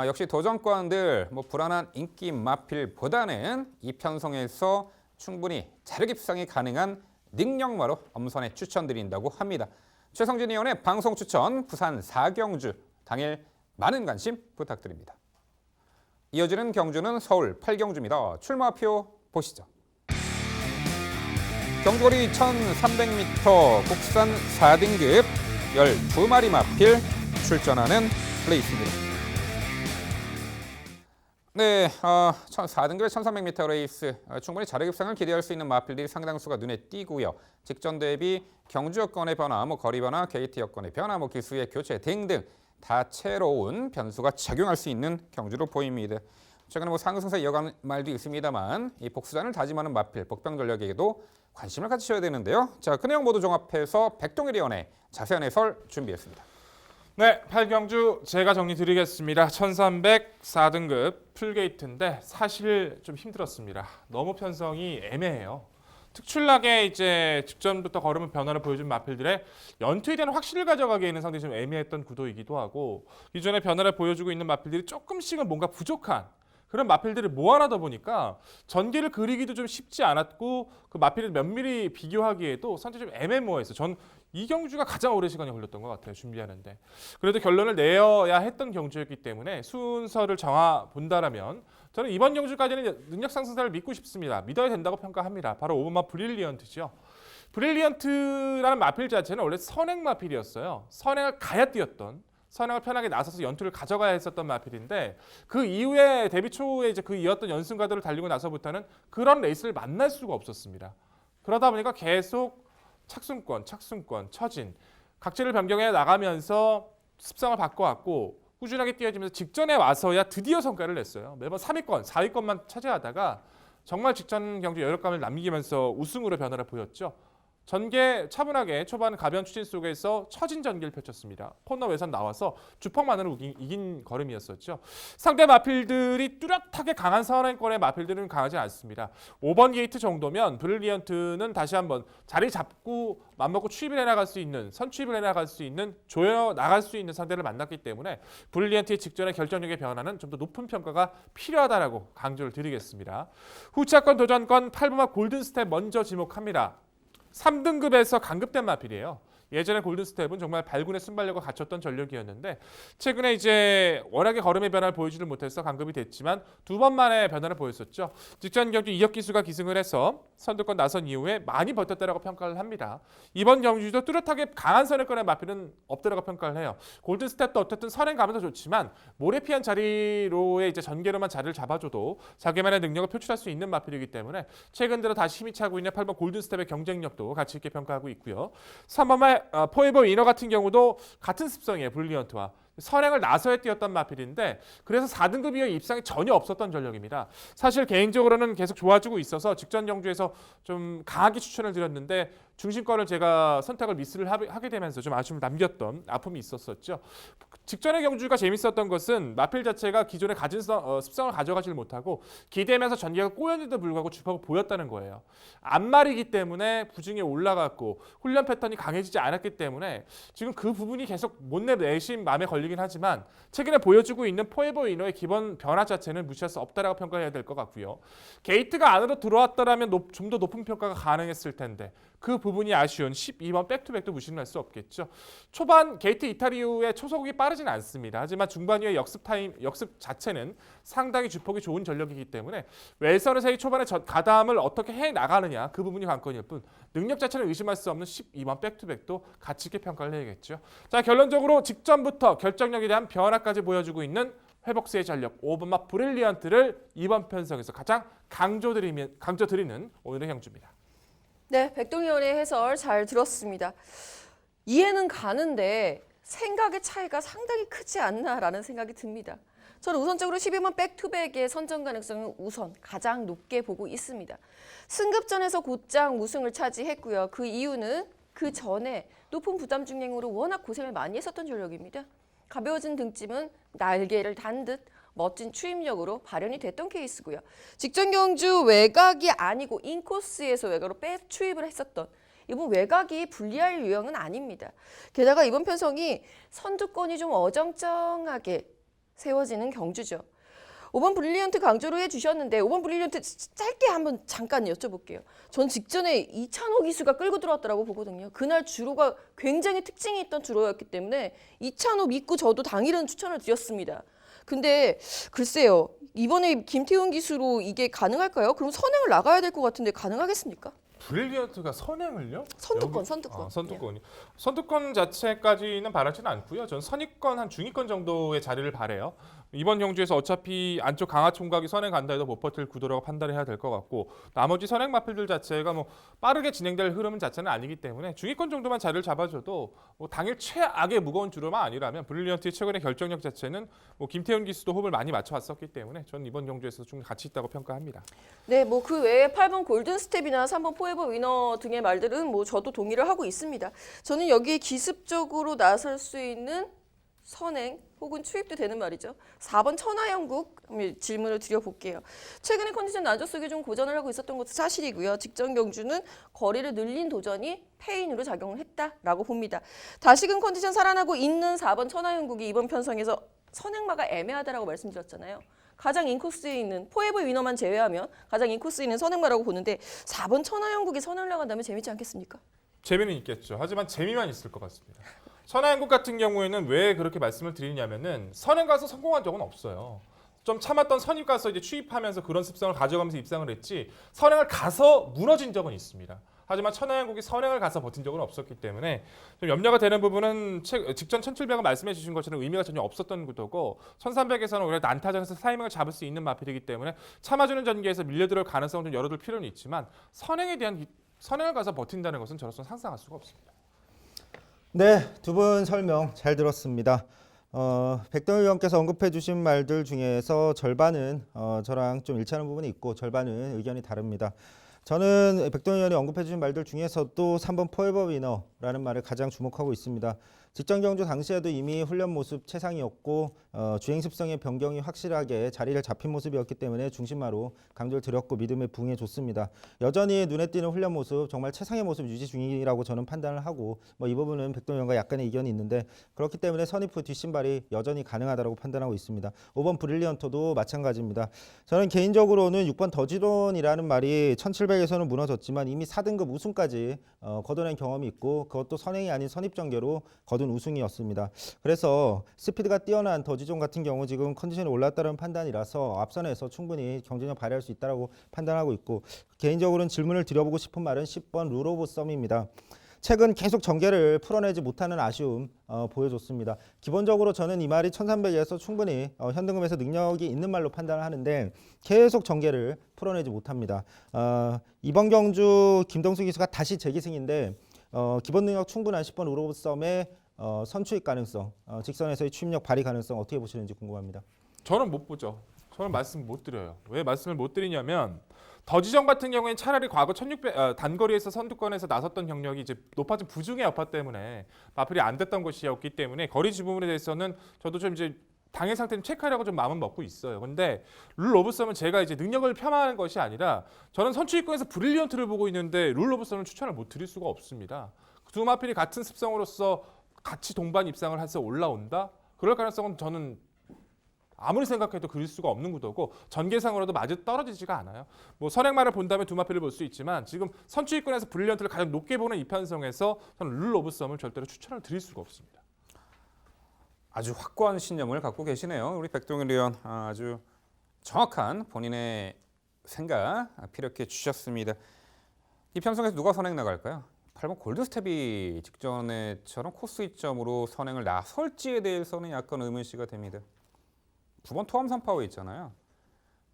역시 도전권들 불안한 인기 마필보다는 이 편성에서 충분히 자력 입상이 가능한 능력마로 엄선해 추천드린다고 합니다. 최성진 의원의 방송 추천 부산 4경주 당일 많은 관심 부탁드립니다. 이어지는 경주는 서울 8경주입니다. 출마표 보시죠. 경주거리 1300m 국산 4등급 12마리 마필 출전하는 레이스입니다. 네, 4등급의 1300m 레이스 충분히 자력 입상을 기대할 수 있는 마필들이 상당수가 눈에 띄고요. 직전 대비 경주 여건의 변화, 거리 변화, 게이트 여건의 변화, 기수의 교체 등등 다채로운 변수가 작용할 수 있는 경주로 보입니다. 최근에 상승세 이어가는 말도 있습니다만 이 복수단을 다짐하는 마필, 복병 전력에게도 관심을 가지셔야 되는데요. 자, 그 내용 모두 종합해서 백동일 의원의 자세한 해설 준비했습니다. 네, 8경주 제가 정리 드리겠습니다. 1300 4등급 풀게이트인데 사실 좀 힘들었습니다. 너무 편성이 애매해요. 특출나게 이제 직전부터 걸으면 변화를 보여준 마필들의 연투에 대한 확신을 가져가기에는 상당히 좀 애매했던 구도이기도 하고 기존에 변화를 보여주고 있는 마필들이 조금씩은 뭔가 부족한 그런 마필들을 모아놔다 보니까 전개를 그리기도 좀 쉽지 않았고 그 마필을 면밀히 비교하기에도 상당히 좀 애매모호했어요. 전 이 경주가 가장 오랜 시간이 걸렸던 것 같아요. 준비하는데. 그래도 결론을 내어야 했던 경주였기 때문에 순서를 정하 본다라면 저는 이번 경주까지는 능력 상승세를 믿고 싶습니다. 믿어야 된다고 평가합니다. 바로 5번마 브릴리언트죠. 브릴리언트라는 마필 자체는 원래 선행 마필이었어요. 선행을 가야 뛰었던, 선행을 편하게 나서서 연투를 가져가야 했었던 마필인데 그 이후에 데뷔 초에 이제 그 이었던 연승가들을 달리고 나서부터는 그런 레이스를 만날 수가 없었습니다. 그러다 보니까 계속 착순권, 처진, 각지를 변경해 나가면서 습성을 바꿔왔고 꾸준하게 뛰어지면서 직전에 와서야 드디어 성과를 냈어요. 매번 3위권, 4위권만 차지하다가 정말 직전 경주 여력감을 남기면서 우승으로 변화를 보였죠. 전개 차분하게 초반 가벼운 추진 속에서 처진 전개를 펼쳤습니다. 코너 외선 나와서 주먹만으로 이긴 걸음이었었죠. 상대 마필들이 뚜렷하게 강한 선행권의 마필들은 강하지 않습니다. 5번 게이트 정도면 브릴리언트는 다시 한번 자리 잡고 맘먹고 추입을 해나갈 수 있는, 선추입을 해나갈 수 있는, 조여 나갈 수 있는 상대를 만났기 때문에 브릴리언트의 직전의 결정력의 변화는 좀 더 높은 평가가 필요하다라고 강조를 드리겠습니다. 후차권 도전권 8번마 골든스텝 먼저 지목합니다. 3등급에서 강급된 마필이에요. 예전에 골든스텝은 정말 발군의 순발력을 갖췄던 전력이었는데 최근에 이제 워낙에 걸음의 변화를 보여주지 못해서 강급이 됐지만 두 번 만에 변화를 보였었죠. 직전 경주 이혁 기수가 기승을 해서 선두권 나선 이후에 많이 버텼다라고 평가를 합니다. 이번 경주도 뚜렷하게 강한 선행권의 마필은 없다라고 평가를 해요. 골든스텝도 어쨌든 선행 가면서 좋지만 모래 피한 자리로의 이제 전개로만 자리를 잡아줘도 자기만의 능력을 표출할 수 있는 마필이기 때문에 최근 들어 다시 힘이 차고 있는 8번 골든스텝의 경쟁력도 가치 있게 평가하고 있고요. 3번의 포에버 위너 같은 경우도 같은 습성이에요. 브릴리언트와 선행을 나서야 뛰었던 마필인데 그래서 4등급 이후에 입상이 전혀 없었던 전력입니다. 사실 개인적으로는 계속 좋아지고 있어서 직전 경주에서 좀 강하게 추천을 드렸는데 중심권을 제가 선택을 미스를 하게 되면서 좀 아쉬움을 남겼던 아픔이 있었었죠. 직전의 경주가 재밌었던 것은 마필 자체가 기존에 가진 습성을 가져가지 못하고 기대면서 전개가 꼬였는데도 불구하고 주파가 보였다는 거예요. 앞말이기 때문에 부중에 올라갔고 훈련 패턴이 강해지지 않았기 때문에 지금 그 부분이 계속 못 내심 마음에 걸리긴 하지만 최근에 보여주고 있는 포에버 이너의 기본 변화 자체는 무시할 수 없다라고 평가해야 될 것 같고요. 게이트가 안으로 들어왔더라면 좀 더 높은 평가가 가능했을 텐데 그 부분이 아쉬운 12번 백투백도 무시할 수 없겠죠. 초반 게이트 이탈 이후에 초속이 빠르진 않습니다. 하지만 중반 이후에 역습 자체는 상당히 주폭이 좋은 전력이기 때문에 웰선에서의 초반에 가담을 어떻게 해 나가느냐 그 부분이 관건일 뿐 능력 자체는 의심할 수 없는 12번 백투백도 가치 있게 평가를 해야겠죠. 자, 결론적으로 직전부터 결정력에 대한 변화까지 보여주고 있는 회복세의 전력 5번마 브릴리언트를 이번 편성에서 가장 강조드리는 오늘의 경주입니다. 네, 백동현의 해설 잘 들었습니다. 이해는 가는데 생각의 차이가 상당히 크지 않나라는 생각이 듭니다. 저는 우선적으로 12번 백투백의 선정 가능성을 우선 가장 높게 보고 있습니다. 승급전에서 곧장 우승을 차지했고요. 그 이유는 그 전에 높은 부담 중량으로 워낙 고생을 많이 했었던 전력입니다. 가벼워진 등짐은 날개를 단 듯 멋진 추임력으로 발현이 됐던 케이스고요. 직전 경주 외곽이 아니고 인코스에서 외곽으로 추입을 했었던 이번 외곽이 불리할 유형은 아닙니다. 게다가 이번 편성이 선두권이 좀 어정쩡하게 세워지는 경주죠. 5번 브릴리언트 강조를 해주셨는데 5번 브릴리언트 짧게 한번 잠깐 여쭤볼게요. 전 직전에 이찬호 기수가 끌고 들어왔더라고 보거든요. 그날 주로가 굉장히 특징이 있던 주로였기 때문에 이찬호 믿고 저도 당일은 추천을 드렸습니다. 근데 글쎄요. 이번에 김태훈 기수로 이게 가능할까요? 그럼 선행을 나가야 될 것 같은데 가능하겠습니까? 브릴리언트가 선행을요? 선두권. 선두권이. 선두권 자체까지는 바라지는 않고요. 전 선위권 한 중위권 정도의 자리를 바래요. 이번 경주에서 어차피 안쪽 강화 총각이 선행 간다 해도 못 버틸 구도라고 판단해야 될 것 같고 나머지 선행 마필들 자체가 뭐 빠르게 진행될 흐름 자체는 아니기 때문에 중위권 정도만 자리를 잡아줘도 뭐 당일 최악의 무거운 주로만 아니라면 브릴리언트의 최근의 결정력 자체는 뭐 김태훈 기수도 호흡을 많이 맞춰왔었기 때문에 전 이번 경주에서 좀 가치 있다고 평가합니다. 네, 뭐 그 외에 8번 골든스텝이나 3번 포에버 위너 등의 말들은 뭐 저도 동의를 하고 있습니다. 저는 여기에 기습적으로 나설 수 있는 선행 혹은 추입도 되는 말이죠. 4번 천하영국 질문을 드려볼게요. 최근에 컨디션 난조 속에 좀 고전을 하고 있었던 것도 사실이고요. 직전 경주는 거리를 늘린 도전이 패인으로 작용을 했다라고 봅니다. 다시금 컨디션 살아나고 있는 4번 천하영국이 이번 편성에서 선행마가 애매하다라고 말씀드렸잖아요. 가장 인코스에 있는 포에버 위너만 제외하면 가장 인코스에 있는 선행마라고 보는데 4번 천하영국이 선행을 나간다면 재밌지 않겠습니까? 재미는 있겠죠. 하지만 재미만 있을 것 같습니다. 천하영국 같은 경우에는 왜 그렇게 말씀을 드리냐면은 선행 가서 성공한 적은 없어요. 좀 참았던 선입 가서 이제 취입하면서 그런 습성을 가져가면서 입상을 했지 선행을 가서 무너진 적은 있습니다. 하지만 천하영국이 선행을 가서 버틴 적은 없었기 때문에 좀 염려가 되는 부분은 직전 1700은 말씀해 주신 것처럼 의미가 전혀 없었던 구도고 1300에서는 오히려 난타전에서 타이밍을 잡을 수 있는 마필이기 때문에 참아주는 전개에서 밀려들을 가능성을 좀 열어둘 필요는 있지만 선행을 가서 버틴다는 것은 저로서는 상상할 수가 없습니다. 네, 두 분 설명 잘 들었습니다. 백동일 의원께서 언급해 주신 말들 중에서 절반은 저랑 좀 일치하는 부분이 있고 절반은 의견이 다릅니다. 저는 백동일 의원이 언급해 주신 말들 중에서도 3번 포에버 위너라는 말을 가장 주목하고 있습니다. 직전 경주 당시에도 이미 훈련 모습 최상이었고 주행 습성의 변경이 확실하게 자리를 잡힌 모습이었기 때문에 중심마로 강조를 드렸고 믿음에 부응해줬습니다. 여전히 눈에 띄는 훈련 모습 정말 최상의 모습 유지 중이라고 저는 판단을 하고 이 부분은 백동일 의원과 약간의 이견이 있는데 그렇기 때문에 선입 후 뒷신발이 여전히 가능하다고 판단하고 있습니다. 5번 브릴리언트도 마찬가지입니다. 저는 개인적으로는 6번 더지론이라는 말이 1700에서는 무너졌지만 이미 4등급 우승까지 거둬낸 경험이 있고 그것도 선행이 아닌 선입 전개로 거둔 우승이었습니다. 그래서 스피드가 뛰어난 더지존 같은 경우 지금 컨디션이 올랐다는 판단이라서 앞선에서 충분히 경쟁력 발휘할 수 있다고 판단하고 있고 개인적으로는 질문을 드려보고 싶은 말은 10번 룰 오브 썸입니다. 최근 계속 전개를 풀어내지 못하는 아쉬움 보여줬습니다. 기본적으로 저는 이 말이 1300에서 충분히 현등급에서 능력이 있는 말로 판단을 하는데 계속 전개를 풀어내지 못합니다. 이번 경주 김동수 기수가 다시 재기승인데 기본 능력 충분한 10번 룰 오브 썸의 선취입 가능성, 직선에서의 취입력 발휘 가능성 어떻게 보시는지 궁금합니다. 저는 못 보죠. 저는 말씀 못 드려요. 왜 말씀을 못 드리냐면 더지정 같은 경우에는 차라리 과거 1600 단거리에서 선두권에서 나섰던 경력이 이제 높아진 부중의 여파 때문에 마필이 안 됐던 것이었기 때문에 거리 지부분에 대해서는 저도 좀 이제 당의 상태를 체크하려고 좀 마음은 먹고 있어요. 근데 룰 오브 썸은 제가 이제 능력을 폄하하는 것이 아니라 저는 선취입권에서 브릴리언트를 보고 있는데 룰 오브 썸을 추천을 못 드릴 수가 없습니다. 두 마필이 같은 습성으로서 같이 동반 입상을 해서 올라온다? 그럴 가능성은 저는 아무리 생각해도 그릴 수가 없는 구도고 전개상으로도 맞아 떨어지지가 않아요. 뭐 선행마를 본다면 두 마필을 볼 수 있지만 지금 선취입권에서 브릴리언트를 가장 높게 보는 이 편성에서 저는 룰 오브 썸을 절대로 추천을 드릴 수가 없습니다. 아주 확고한 신념을 갖고 계시네요. 우리 백동일 의원 아주 정확한 본인의 생각 피력해 주셨습니다. 이 편성에서 누가 선행 나갈까요? 8번 골드스텝이 직전에처럼 코스 이점으로 선행을 나설지에 대해서는 약간 의문시가 됩니다. 9번 토암산파워 있잖아요.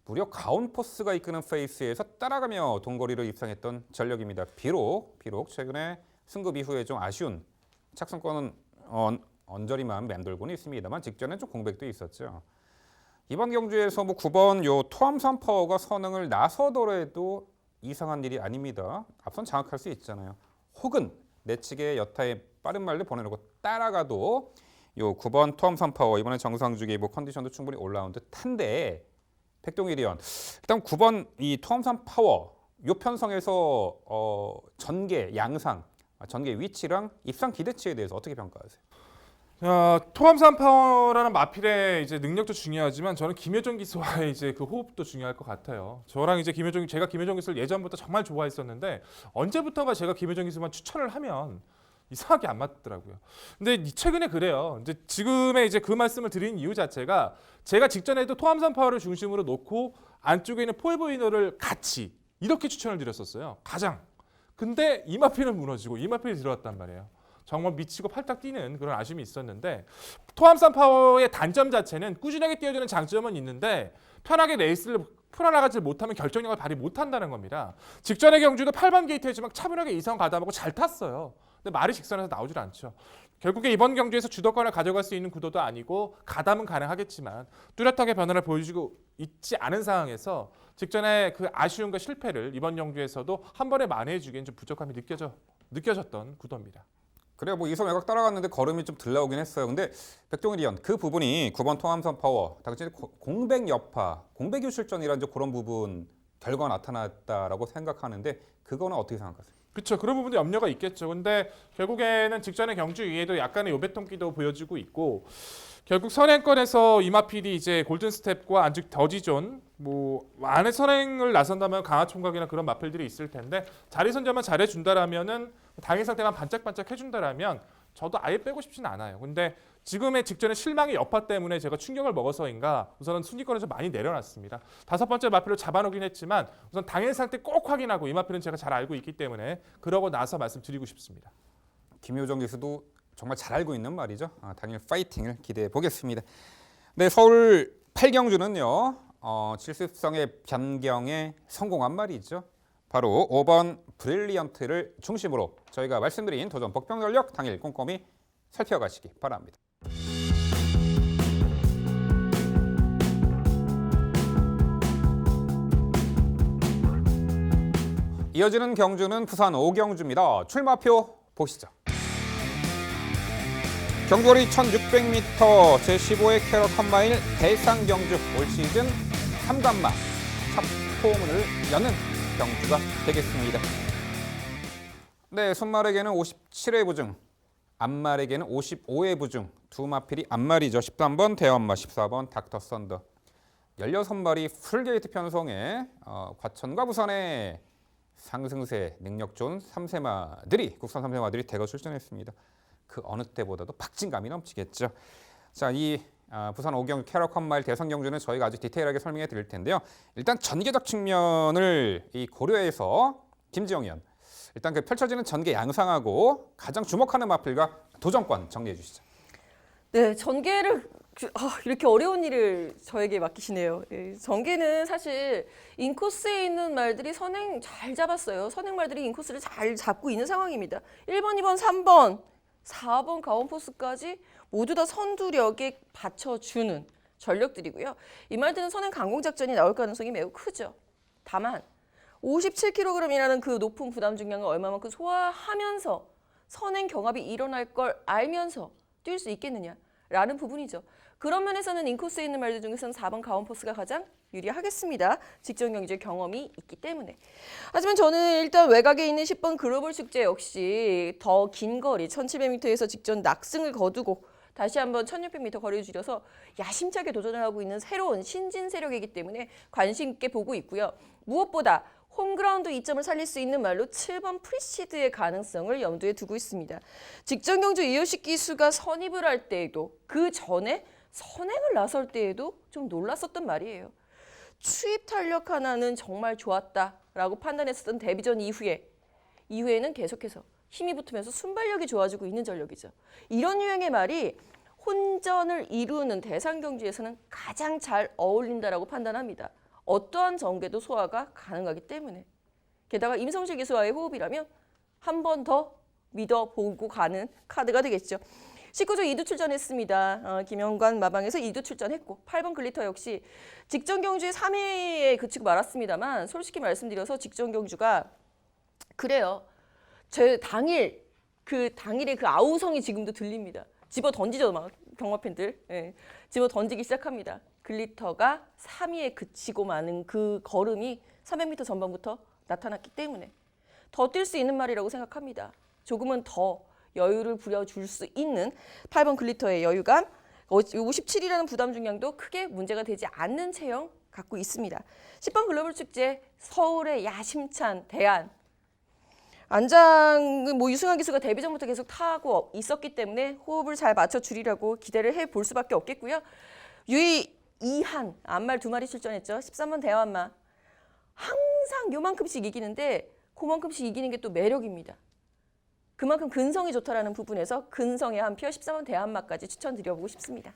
무려 가온포스가 이끄는 페이스에서 따라가며 동거리를 입상했던 전력입니다. 비록 최근에 승급 이후에 좀 아쉬운 착승권은 언저리만 맴돌고는 있습니다만 직전에 좀 공백도 있었죠. 이번 경주에서 9번 요 토암산파워가 선행을 나서더라도 이상한 일이 아닙니다. 앞선 장악할 수 있잖아요. 혹은 내측의 여타의 빠른 말들 보내놓고 따라가도 요 9번 토암산파워 이번에 정상주기 컨디션도 충분히 올라온 듯한데 백동일 의원 일단 9번 이 토암산파워 요 편성에서 전개 양상 전개 위치랑 입상 기대치에 대해서 어떻게 평가하세요? 토암산파워라는 마필의 이제 능력도 중요하지만 저는 김효정 기수와의 이제 그 호흡도 중요할 것 같아요. 저랑 이제 제가 김효정 기수를 예전부터 정말 좋아했었는데 언제부턴가 제가 김효정 기수만 추천을 하면 이상하게 안 맞더라고요. 근데 최근에 그래요. 이제 지금의 이제 그 말씀을 드린 이유 자체가 제가 직전에도 토암산파워를 중심으로 놓고 안쪽에 있는 포에버 위너를 같이 이렇게 추천을 드렸었어요. 가장. 근데 이 마필은 무너지고 이 마필이 들어왔단 말이에요. 정말 미치고 팔딱 뛰는 그런 아쉬움이 있었는데 토암산파워의 단점 자체는 꾸준하게 뛰어주는 장점은 있는데 편하게 레이스를 풀어나가지 못하면 결정력을 발휘 못한다는 겁니다. 직전의 경주도 8번 게이트에지만 차분하게 이상 가담하고 잘 탔어요. 근데 말이 직선에서 나오질 않죠. 결국에 이번 경주에서 주도권을 가져갈 수 있는 구도도 아니고 가담은 가능하겠지만 뚜렷하게 변화를 보여주고 있지 않은 상황에서 직전의 그 아쉬움과 실패를 이번 경주에서도 한 번에 만회해주기엔 좀 부족함이 느껴졌던 구도입니다. 그래요. 이선 외곽 따라갔는데 걸음이 좀 덜 나오긴 했어요. 근데 백동일 의원 그 부분이 9번 토암산파워 당시 공백 여파, 공백 유실전이라는 그런 부분 결과가 나타났다라고 생각하는데 그거는 어떻게 생각하세요? 그렇죠. 그런 부분도 염려가 있겠죠. 근데 결국에는 직전의 경주 위에도 약간의 요배통기도 보여지고 있고 결국 선행권에서 이마필이 이제 골든스텝과 안즉 더지존 뭐 안에 선행을 나선다면 강화 총각이나 그런 마필들이 있을 텐데 자리 선점만 잘해준다라면은 당일 상태만 반짝반짝 해준다라면 저도 아예 빼고 싶진 않아요. 근데 지금의 직전에 실망의 여파 때문에 제가 충격을 먹어서인가 우선은 순위권에서 많이 내려놨습니다. 5번째 마필을 잡아놓긴 했지만 우선 당일 상태 꼭 확인하고 이 마필은 제가 잘 알고 있기 때문에 그러고 나서 말씀드리고 싶습니다. 김효정 기수도 정말 잘 알고 있는 말이죠. 당일 파이팅을 기대해 보겠습니다. 네, 서울 8경주는요. 질습성의 변경에 성공한 말이죠. 바로 5번 브릴리언트를 중심으로 저희가 말씀드린 도전 복병 전력 당일 꼼꼼히 살펴가시기 바랍니다. 이어지는 경주는 부산 5경주입니다. 출마표 보시죠. 경주거리 1600m 제15회 캐럿 컴마일 대상 경주 올 시즌 3관마 첫 포문을 여는 경주가 되겠습니다. 네, 손말에게는 57회 부중, 앞말에게는 55회 부중, 두 마필이 앞말이죠. 13번 대엄마, 14번 닥터 썬더. 16마리 풀게이트 편성에 과천과 부산의 상승세 능력 좋은 3세마들이 국산 3세마들이 대거 출전했습니다. 그 어느 때보다도 박진감이 넘치겠죠. 자, 이 부산 5경주 캐럿 컴마일 대상 경주는 저희가 아주 디테일하게 설명해 드릴 텐데요. 일단 전개적 측면을 고려해서 김지영 의원 일단 그 펼쳐지는 전개 양상하고 가장 주목하는 마필과 도전권 정리해 주시죠. 네, 전개를 이렇게 어려운 일을 저에게 맡기시네요. 예, 전개는 사실 인코스에 있는 말들이 선행 잘 잡았어요. 선행 말들이 인코스를 잘 잡고 있는 상황입니다. 1번, 2번, 3번, 4번 가온포스까지 모두 다 선두력에 받쳐주는 전력들이고요. 이 말들은 선행 강공 작전이 나올 가능성이 매우 크죠. 다만 57kg이라는 그 높은 부담 중량을 얼마만큼 소화하면서 선행 경합이 일어날 걸 알면서 뛸 수 있겠느냐라는 부분이죠. 그런 면에서는 인코스에 있는 말들 중에서는 4번 가온포스가 가장 유리하겠습니다. 직전 경주의 경험이 있기 때문에. 하지만 저는 일단 외곽에 있는 10번 글로벌 축제 역시 더 긴 거리 1700m에서 직전 낙승을 거두고 다시 한번 1600m 거리를 줄여서 야심차게 도전을 하고 있는 새로운 신진 세력이기 때문에 관심 있게 보고 있고요. 무엇보다 홈그라운드 이점을 살릴 수 있는 말로 7번 프리시드의 가능성을 염두에 두고 있습니다. 직전 경주 이효식 기수가 선입을 할 때에도 그 전에 선행을 나설 때에도 좀 놀랐었단 말이에요. 추입 탄력 하나는 정말 좋았다라고 판단했었던 데뷔전 이후에는 계속해서 힘이 붙으면서 순발력이 좋아지고 있는 전력이죠. 이런 유형의 말이 혼전을 이루는 대상 경주에서는 가장 잘 어울린다라고 판단합니다. 어떠한 전개도 소화가 가능하기 때문에. 게다가 임성실 기수와의 호흡이라면 한 번 더 믿어보고 가는 카드가 되겠죠. 19조 2두 출전했습니다. 김영관 마방에서 2두 출전했고 8번 글리터 역시 직전 경주에 3회에 그치고 말았습니다만 솔직히 말씀드려서 직전 경주가 그래요. 제 당일의 그 아우성이 지금도 들립니다. 집어 던지죠, 막 경마 팬들. 예, 집어 던지기 시작합니다. 글리터가 3위에 그치고 마는 그 걸음이 300m 전반부터 나타났기 때문에 더 뛸 수 있는 말이라고 생각합니다. 조금은 더 여유를 부려줄 수 있는 8번 글리터의 여유감, 57이라는 부담 중량도 크게 문제가 되지 않는 체형 갖고 있습니다. 10번 글로벌 축제 서울의 야심찬 대안. 안장은 유승환 기수가 데뷔 전부터 계속 타고 있었기 때문에 호흡을 잘 맞춰주리라고 기대를 해볼 수밖에 없겠고요. 유이 이한, 앞말 2마리 출전했죠. 13번 대환마. 항상 요만큼씩 이기는데 그만큼씩 이기는 게 또 매력입니다. 그만큼 근성이 좋다라는 부분에서 근성의 한 표 13번 대한마까지 추천드려보고 싶습니다.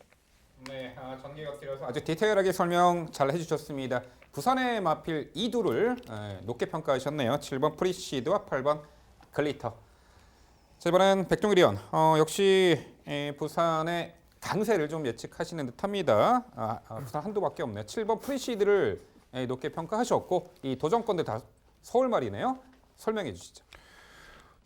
네, 전개각 들여서 아주 디테일하게 설명 잘 해주셨습니다. 부산의 마필 2두를 높게 평가하셨네요. 7번 프리시드와 8번 글리터. 자, 이번엔 백종일 의원. 역시 부산의 강세를 좀 예측하시는 듯합니다. 부산 한두밖에 없네요. 7번 프리시드를 높게 평가하셨고 이 도전권들 다 서울 말이네요. 설명해 주시죠.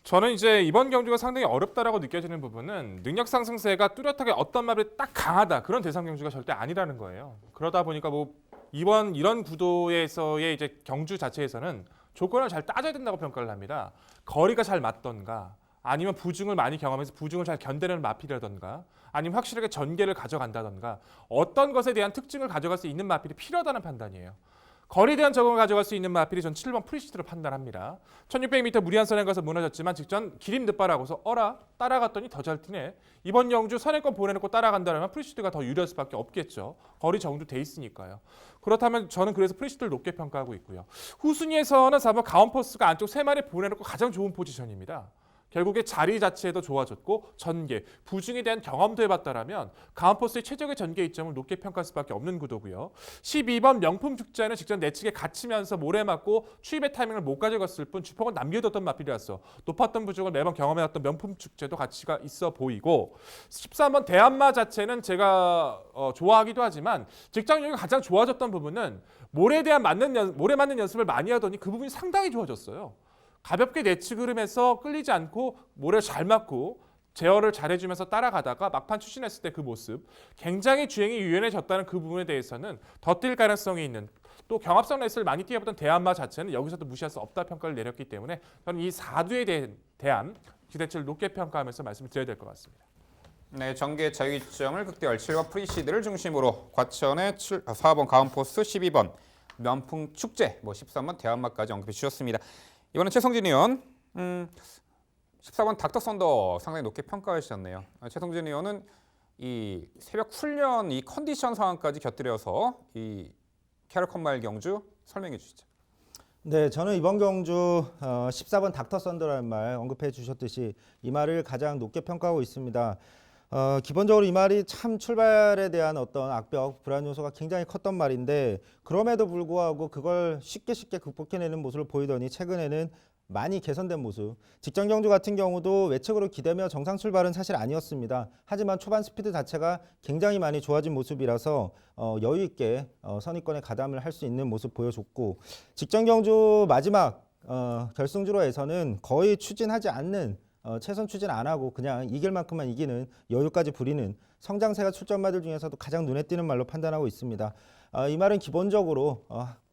저는 이제 이번 경주가 상당히 어렵다라고 느껴지는 부분은 능력 상승세가 뚜렷하게 어떤 말이 딱 강하다 그런 대상 경주가 절대 아니라는 거예요. 그러다 보니까 뭐 이번 이런 구도에서의 이제 경주 자체에서는 조건을 잘 따져야 된다고 평가를 합니다. 거리가 잘 맞던가 아니면 부중을 많이 경험해서 부중을 잘 견뎌내는 마필이라던가 아니면 확실하게 전개를 가져간다던가 어떤 것에 대한 특징을 가져갈 수 있는 마필이 필요하다는 판단이에요. 거리에 대한 적응을 가져갈 수 있는 마필이 전 7번 프리시드로 판단합니다. 1600m 무리한 선행 가서 무너졌지만 직전 기림 늦바라고서 어라 따라갔더니 더 잘 뛰네. 이번 영주 선행권 보내놓고 따라간다면 프리시드가 더 유리할 수밖에 없겠죠. 거리 정도 돼 있으니까요. 그렇다면 저는 그래서 프리시드를 높게 평가하고 있고요. 후순위에서는 4번 가온퍼스가 안쪽 3마리 보내놓고 가장 좋은 포지션입니다. 결국에 자리 자체도 좋아졌고 전개, 부중에 대한 경험도 해봤다라면 가온퍼스의 최적의 전개 이점을 높게 평가할 수밖에 없는 구도고요. 12번 명품 축제는 직전 내측에 갇히면서 모래 맞고 추입의 타이밍을 못 가져갔을 뿐 주폭을 남겨뒀던 마필이라서 높았던 부중을 매번 경험해왔던 명품 축제도 가치가 있어 보이고 13번 대한마 자체는 제가 좋아하기도 하지만 직장력이 가장 좋아졌던 부분은 모래 맞는 연습을 많이 하더니 그 부분이 상당히 좋아졌어요. 가볍게 내측 흐름에서 끌리지 않고 모래를 잘 맞고 제어를 잘해주면서 따라가다가 막판 추진했을 때 그 모습 굉장히 주행이 유연해졌다는 그 부분에 대해서는 더 뛸 가능성이 있는 또 경합성 레이스를 많이 뛰어보던 대한마 자체는 여기서도 무시할 수 없다 평가를 내렸기 때문에 저는 이 4두에 대한 기대치를 높게 평가하면서 말씀을 드려야 될 것 같습니다. 네, 전개 자유점을 극대화 7번 프리시드를 중심으로 과천의 4번 가온포스, 12번 면풍 축제, 13번 대한마까지 언급해 주셨습니다. 이번엔 최성진 의원, 14번 닥터 썬더 상당히 높게 평가하셨네요. 최성진 의원은 이 새벽 훈련 이 컨디션 상황까지 곁들여서 이 캐럴컨마일 경주 설명해 주시죠. 네, 저는 이번 경주 14번 닥터 썬더라는 말 언급해 주셨듯이 이 말을 가장 높게 평가하고 있습니다. 기본적으로 이 말이 참 출발에 대한 어떤 악벽, 불안 요소가 굉장히 컸던 말인데 그럼에도 불구하고 그걸 쉽게 극복해내는 모습을 보이더니 최근에는 많이 개선된 모습. 직전 경주 같은 경우도 외측으로 기대며 정상 출발은 사실 아니었습니다. 하지만 초반 스피드 자체가 굉장히 많이 좋아진 모습이라서 여유 있게 선입권에 가담을 할 수 있는 모습 보여줬고 직전 경주 마지막 결승주로에서는 거의 추진하지 않는 최선 추진 안 하고 그냥 이길 만큼만 이기는 여유까지 부리는 성장세가 출전마들 중에서도 가장 눈에 띄는 말로 판단하고 있습니다. 이 말은 기본적으로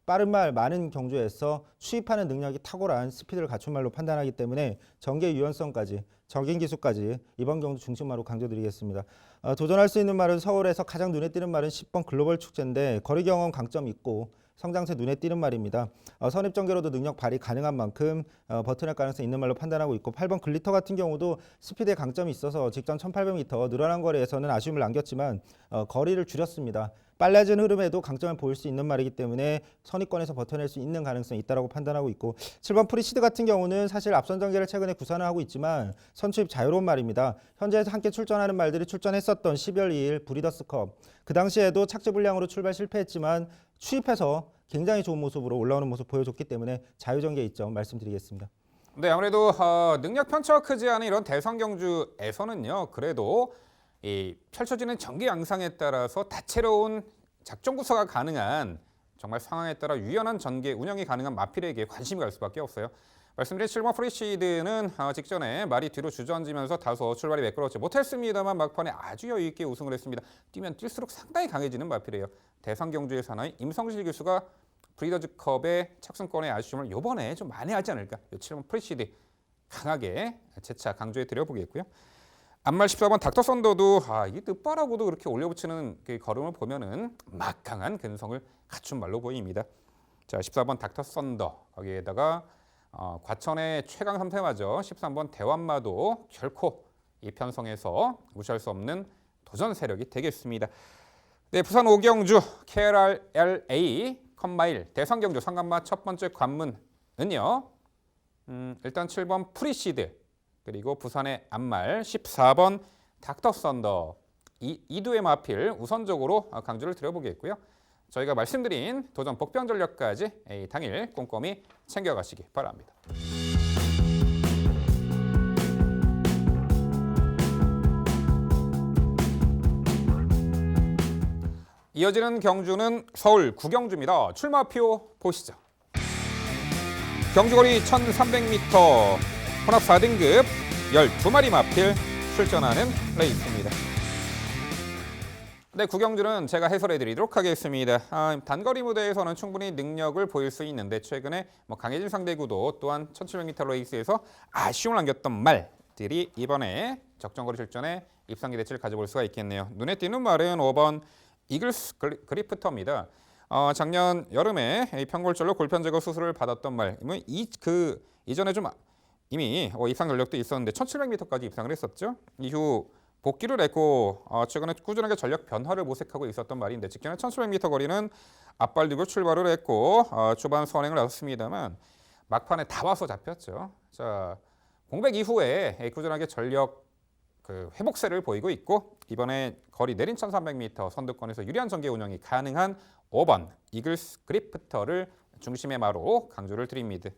빠른 말 많은 경주에서 추입하는 능력이 탁월한 스피드를 갖춘 말로 판단하기 때문에 전개 유연성까지 적인 기술까지 이번 경주 중심말로 강조드리겠습니다. 도전할 수 있는 말은 서울에서 가장 눈에 띄는 말은 10번 글로벌 축제인데 거리 경험 강점이 있고 성장세 눈에 띄는 말입니다. 선입 전개로도 능력 발휘 가능한 만큼 버텨낼 가능성이 있는 말로 판단하고 있고 8번 글리터 같은 경우도 스피드에 강점이 있어서 직전 1800m 늘어난 거리에서는 아쉬움을 남겼지만 거리를 줄였습니다. 빨라진 흐름에도 강점을 보일 수 있는 말이기 때문에 선입권에서 버텨낼 수 있는 가능성이 있다고 판단하고 있고 7번 프리시드 같은 경우는 사실 앞선 전개를 최근에 구사를 하고 있지만 선취입 자유로운 말입니다. 현재 함께 출전하는 말들이 출전했었던 12월 2일 브리더스컵 그 당시에도 착지 불량으로 출발 실패했지만 추입해서 굉장히 좋은 모습으로 올라오는 모습 보여줬기 때문에 자유전개 이점 말씀드리겠습니다. 네, 아무래도 능력 편차가 크지 않은 이런 대선 경주에서는요. 그래도 이 펼쳐지는 전개 양상에 따라서 다채로운 작전 구사가 가능한 정말 상황에 따라 유연한 전개 운영이 가능한 마필에게 관심이 갈 수밖에 없어요. 말씀드린 7번 프리시드는 직전에 말이 뒤로 주저앉으면서 다소 출발이 매끄럽지 못했습니다만 막판에 아주 여유 있게 우승을 했습니다. 뛰면 뛸수록 상당히 강해지는 마필이에요. 대선 경주의 사나이 임성실 교수가 브리더즈컵의 착승권의 아쉬움을 이번에 좀 많이 하지 않을까. 7번 프리시드 강하게 재차 강조해 드려보겠고요. 앞말 14번 닥터 썬더도 이게 뜻바라고도 그렇게 올려붙이는 그 걸음을 보면은 막강한 근성을 갖춘 말로 보입니다. 자, 14번 닥터 썬더 거기에다가 과천의 최강 3세마저 13번 대환마도 결코 이 편성에서 무시할 수 없는 도전 세력이 되겠습니다. 네, 부산 오경주 KRLA 컴마일 대선 경주 상간마 첫 번째 관문은요. 일단 7번 프리시드 그리고 부산의 앞말 14번 닥터 썬더 이 두의 마필 우선적으로 강조를 드려보겠고요. 저희가 말씀드린 도전 복병 전력까지 당일 꼼꼼히 챙겨가시기 바랍니다. 이어지는 경주는 서울 구경주입니다. 출마표 보시죠. 경주거리 1300m 혼합 4등급 12마리 마필 출전하는 레이스입니다. 네, 구경주는 제가 해설해 드리도록 하겠습니다. 단거리 무대에서는 충분히 능력을 보일 수 있는데 최근에 강해진 상대 구도 또한 1700m 레이스에서 아쉬움을 남겼던 말들이 이번에 적정거리 출전에 입상 기대치를 가져볼 수가 있겠네요. 눈에 띄는 말은 5번 이글스 그리프터입니다. 작년 여름에 편골절로 골편 제거 수술을 받았던 말. 이전에 좀 이미 입상 전력도 있었는데 1700m까지 입상을 했었죠. 이후 복귀를 했고 최근에 꾸준하게 전력 변화를 모색하고 있었던 말인데 직전에 1700m 거리는 앞발디고 출발을 했고 초반 선행을 나섰습니다만 막판에 다 와서 잡혔죠. 자, 공백 이후에 꾸준하게 전력 회복세를 보이고 있고 이번에 거리 내린 1300m 선두권에서 유리한 전개 운영이 가능한 5번 이글스 그리프터를 중심의 마로 강조를 드립니다.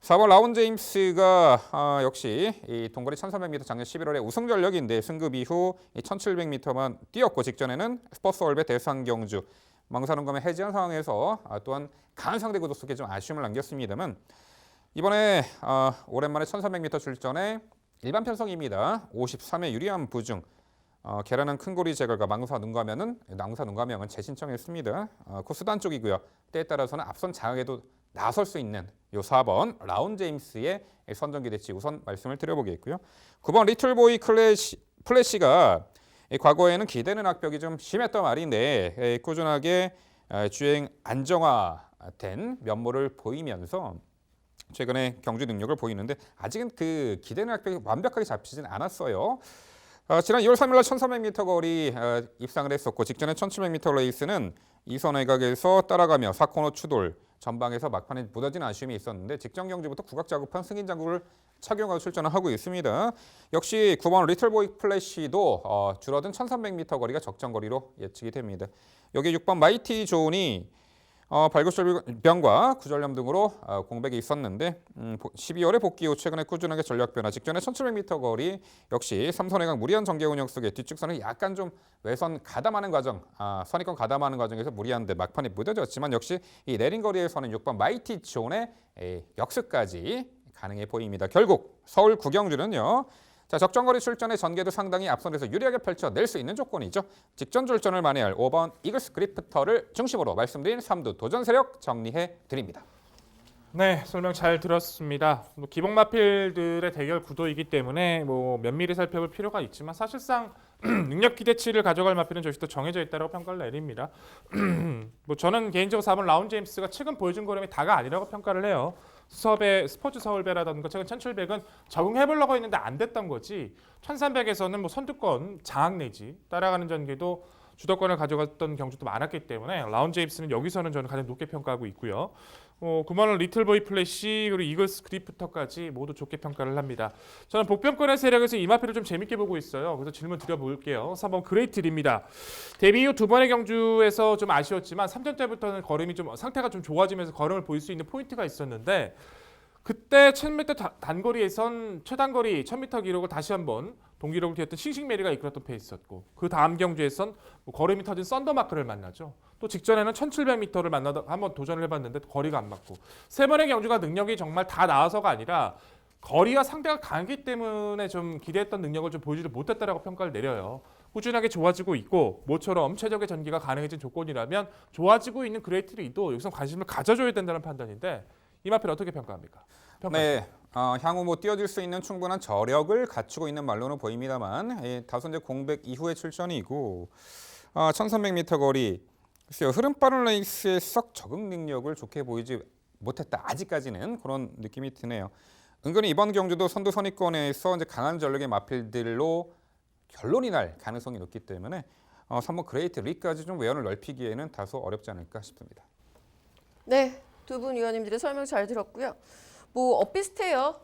4번 라운 제임스가 역시 이 동거리 1300m 작년 11월에 우승 전력인데 승급 이후 1700m만 뛰었고 직전에는 스포츠월배 대상 경주 망사능감에 해지한 상황에서 또한 강한 상대 구도 속에 좀 아쉬움을 남겼습니다만 이번에 오랜만에 1300m 출전에 일반 편성입니다. 53회 유리한 부중 계란한 큰고리 제거가 망사 눈가명은 재신청했습니다. 코스 단 쪽이고요. 때에 따라서는 앞선 장악에도 나설 수 있는 요 4번 라운 제임스의 선정 기대치 우선 말씀을 드려보겠고요. 9번 리틀보이 플래시가 과거에는 기대는 악벽이 좀 심했던 말인데 꾸준하게 주행 안정화된 면모를 보이면서 최근에 경주 능력을 보이는데 아직은 그 기대는 악벽이 완벽하게 잡히진 않았어요. 지난 2월 3일 날 1300m 거리 입상을 했었고 직전에 1700m 레이스는 이선 외곽에서 따라가며 4코너 추돌 전방에서 막판에 무너진 아쉬움이 있었는데 직전 경주부터 구각 작업한 승인 장구를 착용하고 출전을 하고 있습니다. 역시 9번 리틀보이 플래시도 줄어든 1300m 거리가 적정 거리로 예측이 됩니다. 여기 6번 마이티 존이 발골절병과 구절염 등으로 공백이 있었는데 12월에 복귀 후 최근에 꾸준하게 전력 변화 직전에 1700m 거리 역시 3선회강 무리한 전개 운영 속에 뒤측선을 약간 좀 외선 가담하는 과정 선입권 가담하는 과정에서 무리한데 막판에 무뎌졌지만 역시 이 내린 거리에서는 6번 마이티 존의 역습까지 가능해 보입니다. 결국 서울 구경주는요. 자, 적정거리 출전의 전개도 상당히 앞선에서 유리하게 펼쳐낼 수 있는 조건이죠. 직전 출전을 만회할 5번 이글스 그리프터를 중심으로 말씀드린 3두 도전 세력 정리해 드립니다. 네, 설명 잘 들었습니다. 기복 마필들의 대결 구도이기 때문에 면밀히 살펴볼 필요가 있지만 사실상 능력 기대치를 가져갈 마필은 저희도 정해져 있다고 평가를 내립니다. 저는 개인적으로 4번 라운 제임스가 최근 보여준 걸음이 다가 아니라고 평가를 해요. 스포츠 서울배라던가 최근 1700은 적응해보려고 했는데 안 됐던 거지 1300에서는 선두권 장악 내지 따라가는 전개도 주도권을 가져갔던 경주도 많았기 때문에 라운 제임스는 여기서는 저는 가장 높게 평가하고 있고요. 9번은 리틀보이 플래시 그리고 이글스 그리프터까지 모두 좋게 평가를 합니다. 저는 복병권의 세력에서 이 마필을 좀 재밌게 보고 있어요. 그래서 질문 드려볼게요. 3번 그레이트리입니다. 데뷔 후 두 번의 경주에서 좀 아쉬웠지만 3전 때부터는 걸음이 좀 상태가 좀 좋아지면서 걸음을 보일 수 있는 포인트가 있었는데 그때 1000m 단거리에선 최단거리 1000m 기록을 다시 한번 동기록을 뒤었던 싱싱메리가 이끌었던 페이스였고 그 다음 경주에선 걸음이 터진 썬더마크를 만나죠. 또 직전에는 1700m를 만나다 한번 도전을 해봤는데 거리가 안 맞고 세 번의 경주가 능력이 정말 다 나와서가 아니라 거리와 상대가 강하기 때문에 좀 기대했던 능력을 좀 보여주지 못했다라고 평가를 내려요. 꾸준하게 좋아지고 있고 모처럼 최적의 전기가 가능해진 조건이라면 좋아지고 있는 그레이트 리도 여기서 관심을 가져줘야 된다는 판단인데 이 마필 어떻게 평가합니까? 네, 향후 뛰어들 수 있는 충분한 저력을 갖추고 있는 말로는 보입니다만 다소 이제 공백 이후의 출전이고 1300m 거리 글쎄요, 흐름 빠른 레이스에 썩 적응 능력을 좋게 보이지 못했다. 아직까지는 그런 느낌이 드네요. 은근히 이번 경주도 선두 선입권에서 이제 강한 전력의 마필들로 결론이 날 가능성이 높기 때문에 3번 그레이트 리까지 좀 외연을 넓히기에는 다소 어렵지 않을까 싶습니다. 네, 두 분 위원님들의 설명 잘 들었고요. 엇비슷해요.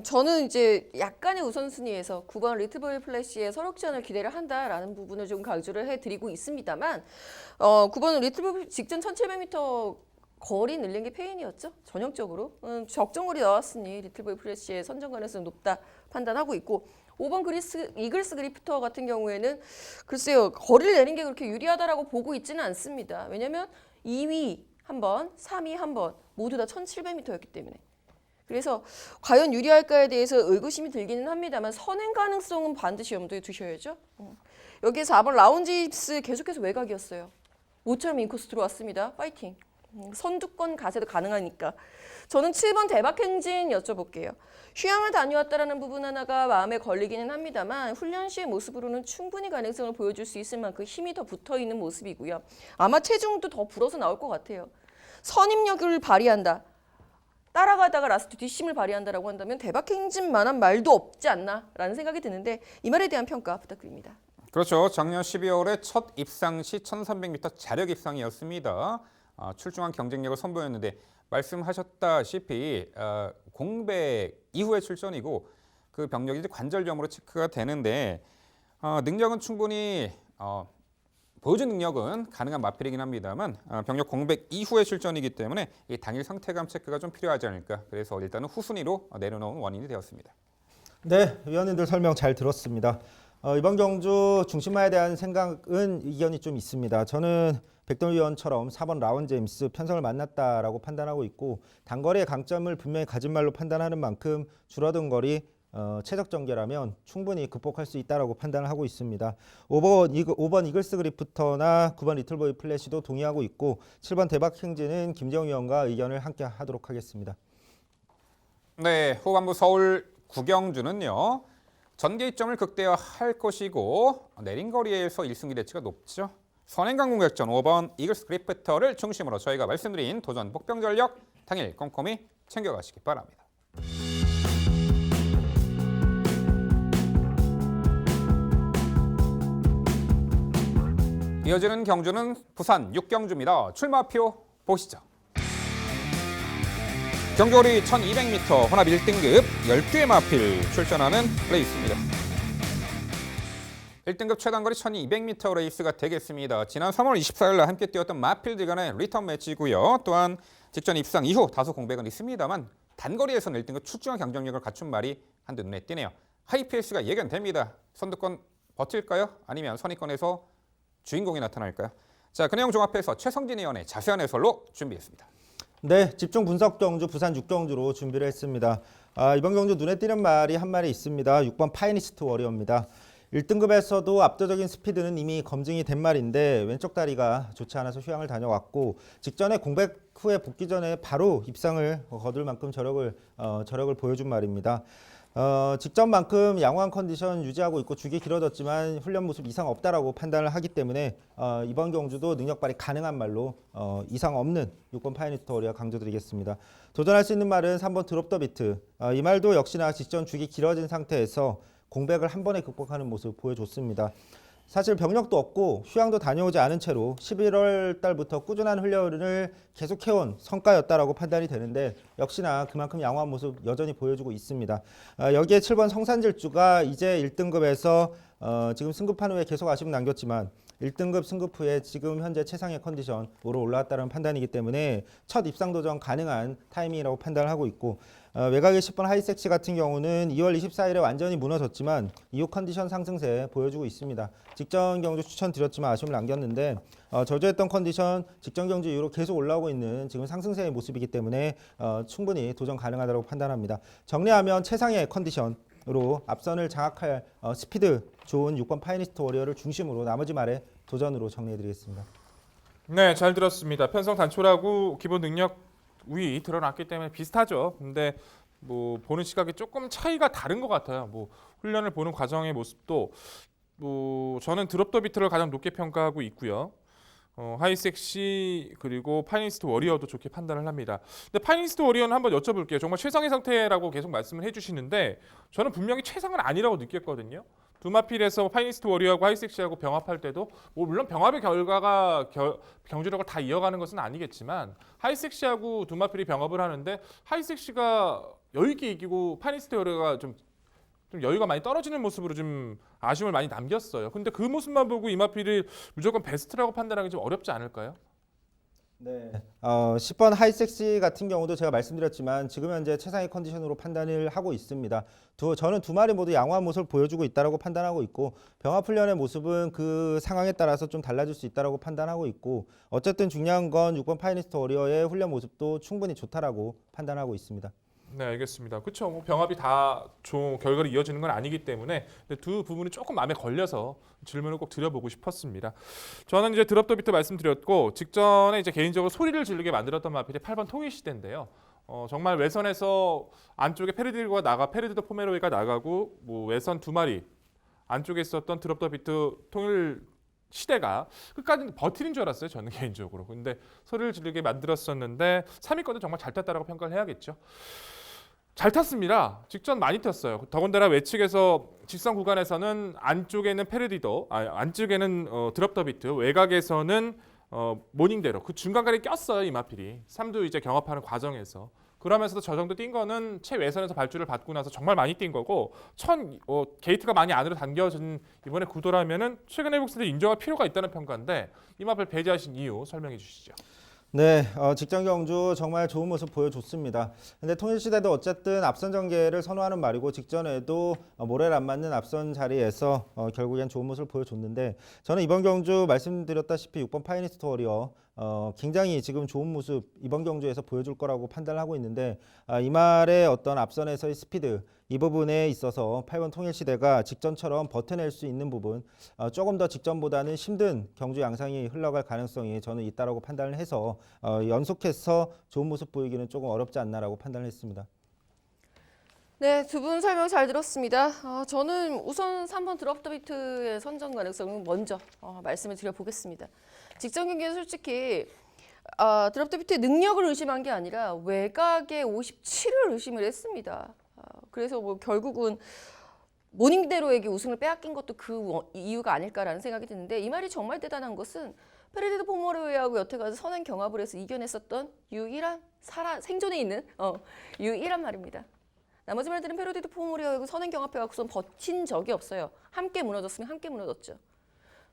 저는 이제 약간의 우선순위에서 9번 리틀보이 플래시의 설옥전을 기대를 한다라는 부분을 좀 강조를 해드리고 있습니다만 9번은 리틀보이 직전 1700m 거리 늘린 게 페인이었죠. 전형적으로 적정거리 나왔으니 리틀보이 플래시의 선정 가능성이 높다 판단하고 있고 5번 이글스 그리프터 같은 경우에는 글쎄요. 거리를 내린 게 그렇게 유리하다라고 보고 있지는 않습니다. 왜냐하면 2위 한 번, 3위 한 번 모두 다 1700m였기 때문에 그래서 과연 유리할까에 대해서 의구심이 들기는 합니다만 선행 가능성은 반드시 염두에 두셔야죠. 여기 4번 라운지스 계속해서 외곽이었어요. 모처럼 인코스 들어왔습니다. 파이팅. 선두권 가세도 가능하니까. 저는 7번 대박행진 여쭤볼게요. 휴양을 다녀왔다라는 부분 하나가 마음에 걸리기는 합니다만 훈련 시의 모습으로는 충분히 가능성을 보여줄 수 있을 만큼 힘이 더 붙어있는 모습이고요. 아마 체중도 더 불어서 나올 것 같아요. 선임력을 발휘한다. 따라가다가 라스트 뒷심을 발휘한다라고 한다면 대박행진만한 말도 없지 않나라는 생각이 드는데 이 말에 대한 평가 부탁드립니다. 그렇죠. 작년 12월에 첫 입상 시 1300m 자력 입상이었습니다. 출중한 경쟁력을 선보였는데 말씀하셨다시피 공백 이후의 출전이고 그 병력이 이제 관절염으로 체크가 되는데 능력은 충분히 보여준 능력은 가능한 마필이긴 합니다만 병력 공백 이후의 출전이기 때문에 이 당일 상태감 체크가 좀 필요하지 않을까. 그래서 일단은 후순위로 내려놓은 원인이 되었습니다. 네, 위원님들 설명 잘 들었습니다. 이번 경주 중심마에 대한 생각은 이견이 좀 있습니다. 저는 백동 위원처럼 4번 라운 제임스 편성을 만났다라고 판단하고 있고 단거리의 강점을 분명히 가진 말로 판단하는 만큼 줄어든 거리 최적 전개라면 충분히 극복할 수 있다라고 판단을 하고 있습니다. 5번 이글스 그리프터나 9번 리틀보이 플래시도 동의하고 있고 7번 대박 행진은 김재웅 위원과 의견을 함께 하도록 하겠습니다. 네, 후반부 서울 구경주는요. 전개점을 극대화할 것이고 내린 거리에서 1승 기대치가 높죠. 선행강 공격전 5번 이글스 그리프터를 중심으로 저희가 말씀드린 도전 복병 전력 당일 꼼꼼히 챙겨가시기 바랍니다. 이어지는 경주는 부산 6경주입니다. 출마표 보시죠. 경주거리 1200m 혼합 1등급 12회 마필 출전하는 레이스입니다. 1등급 최단거리 1200m 레이스가 되겠습니다. 지난 3월 24일 날 함께 뛰었던 마필들 간의 리턴 매치고요. 또한 직전 입상 이후 다소 공백은 있습니다만 단거리에서는 1등급 출중한 경쟁력을 갖춘 말이 한두 눈에 띄네요. 하이페이스가 예견됩니다. 선두권 버틸까요? 아니면 선의권에서 주인공이 나타날까요? 자, 그 내용 종합해서 최성진 의원의 자세한 해설로 준비했습니다. 네, 집중 분석 경주 부산 6경주로 준비를 했습니다. 이번 경주 눈에 띄는 말이 한 마리 있습니다. 6번 파이니스트 워리어입니다. 1등급에서도 압도적인 스피드는 이미 검증이 된 말인데 왼쪽 다리가 좋지 않아서 휴양을 다녀왔고 직전에 공백 후에 복귀 전에 바로 입상을 거둘 만큼 저력을 보여준 말입니다. 직전만큼 양호한 컨디션 유지하고 있고 죽이 길어졌지만 훈련 모습 이상 없다라고 판단을 하기 때문에 이번 경주도 능력 발휘 가능한 말로 이상 없는 6번 파이니스트 워리어 강조드리겠습니다. 도전할 수 있는 말은 3번 드롭 더 비트. 이 말도 역시나 직전 죽이 길어진 상태에서 공백을 한 번에 극복하는 모습 보여줬습니다. 사실 병력도 없고 휴양도 다녀오지 않은 채로 11월 달부터 꾸준한 훈련을 계속해온 성과였다라고 판단이 되는데 역시나 그만큼 양호한 모습 여전히 보여주고 있습니다. 여기에 7번 성산질주가 이제 1등급에서 지금 승급한 후에 계속 아쉬움 남겼지만 1등급 승급 후에 지금 현재 최상의 컨디션으로 올라왔다는 판단이기 때문에 첫 입상 도전 가능한 타이밍이라고 판단을 하고 있고 외곽의 10번 하이섹시 같은 경우는 2월 24일에 완전히 무너졌지만 이후 컨디션 상승세 보여주고 있습니다. 직전 경주 추천드렸지만 아쉬움을 남겼는데 저조했던 컨디션 직전 경주 이후로 계속 올라오고 있는 지금 상승세의 모습이기 때문에 충분히 도전 가능하다고 판단합니다. 정리하면 최상의 컨디션으로 앞선을 장악할 스피드 좋은 6번 파이니스트 워리어를 중심으로 나머지 말에 도전으로 정리해드리겠습니다. 네, 잘 들었습니다. 편성 단촐하고 기본 능력 우위 드러났기 때문에 비슷하죠. 근데 뭐 보는 시각이 조금 차이가 다른 것 같아요. 뭐 훈련을 보는 과정의 모습도 뭐 저는 드롭 더 비트를 가장 높게 평가하고 있고요. 하이섹시 그리고 파이니스트 워리어도 좋게 판단을 합니다. 근데 파이니스트 워리어는 한번 여쭤볼게요. 정말 최상의 상태라고 계속 말씀을 해주시는데 저는 분명히 최상은 아니라고 느꼈거든요. 두마필에서 파이니스트 워리어하고 하이섹시하고 병합할 때도 뭐 물론 병합의 결과가 경주력을 다 이어가는 것은 아니겠지만 하이섹시하고 두마필이 병합을 하는데 하이섹시가 여유 있게 이기고 파이니스트 워리어가 좀 여유가 많이 떨어지는 모습으로 좀 아쉬움을 많이 남겼어요. 근데 그 모습만 보고 이마필을 무조건 베스트라고 판단하기 좀 어렵지 않을까요? 네. 10번 하이섹시 같은 경우도 제가 말씀드렸지만 지금 현재 최상의 컨디션으로 판단을 하고 있습니다. 저는 두 마리 모두 양호한 모습을 보여주고 있다고 판단하고 있고 병합 훈련의 모습은 그 상황에 따라서 좀 달라질 수 있다고 판단하고 있고 어쨌든 중요한 건 6번 파이니스트 워리어의 훈련 모습도 충분히 좋다라고 판단하고 있습니다. 네, 알겠습니다. 그렇죠. 뭐 병합이 다 좋은 결과로 이어지는 건 아니기 때문에 근데 두 부분이 조금 마음에 걸려서 질문을 꼭 드려보고 싶었습니다. 저는 이제 드롭 더 비트 말씀드렸고 직전에 이제 개인적으로 소리를 지르게 만들었던 마필이 8번 통일시대인데요. 정말 외선에서 안쪽에 페르디도 포메로이가 나가고 뭐 외선 두 마리 안쪽에 있었던 드롭 더 비트 통일 시대가 끝까지 버티는 줄 알았어요. 저는 개인적으로. 근데 소리를 지르게 만들었었는데 3위권도 정말 잘 탔다라고 평가를 해야겠죠. 잘 탔습니다. 직전 많이 탔어요. 더군다나 외측에서 직선 구간에서는 안쪽에는 안쪽에는 드롭 더 비트, 외곽에서는 모닝대로 그 중간까지 꼈어요. 이마필이 3두 이제 경합하는 과정에서. 그러면서도 저 정도 뛴 거는 최외선에서 발주를 받고 나서 정말 많이 뛴 거고 게이트가 많이 안으로 당겨진 이번에 구도라면은 최근에 복수들 인정할 필요가 있다는 평가인데 이마필 배제하신 이유 설명해 주시죠. 네, 직전 경주 정말 좋은 모습 보여줬습니다. 근데 통일시대도 어쨌든 앞선 전개를 선호하는 말이고 직전에도 모래를 안 맞는 앞선 자리에서 결국엔 좋은 모습을 보여줬는데 저는 이번 경주 말씀드렸다시피 6번 파이니스트 워리어 굉장히 지금 좋은 모습 이번 경주에서 보여줄 거라고 판단을 하고 있는데 이 말의 어떤 앞선에서의 스피드 이 부분에 있어서 8번 통일시대가 직전처럼 버텨낼 수 있는 부분 조금 더 직전보다는 힘든 경주 양상이 흘러갈 가능성이 저는 있다라고 판단을 해서 연속해서 좋은 모습 보이기는 조금 어렵지 않나라고 판단을 했습니다. 네, 두 분 설명 잘 들었습니다. 저는 우선 3번 드롭 더 비트의 선정 가능성은 먼저 말씀을 드려보겠습니다. 직전 경기는 솔직히 드롭 더 비트의 능력을 의심한 게 아니라 외곽의 57을 의심을 했습니다. 그래서 뭐 결국은 모닝대로에게 우승을 빼앗긴 것도 그 이유가 아닐까라는 생각이 드는데 이 말이 정말 대단한 것은 페르디도 포메로이하고 여태 가서 선행 경합을 해서 이겨냈었던 유일한 생존에 있는 유일한 말입니다. 나머지 말들은 페르디도 포메로이하고 선행 경합해갖고선 버틴 적이 없어요. 함께 무너졌으면 함께 무너졌죠.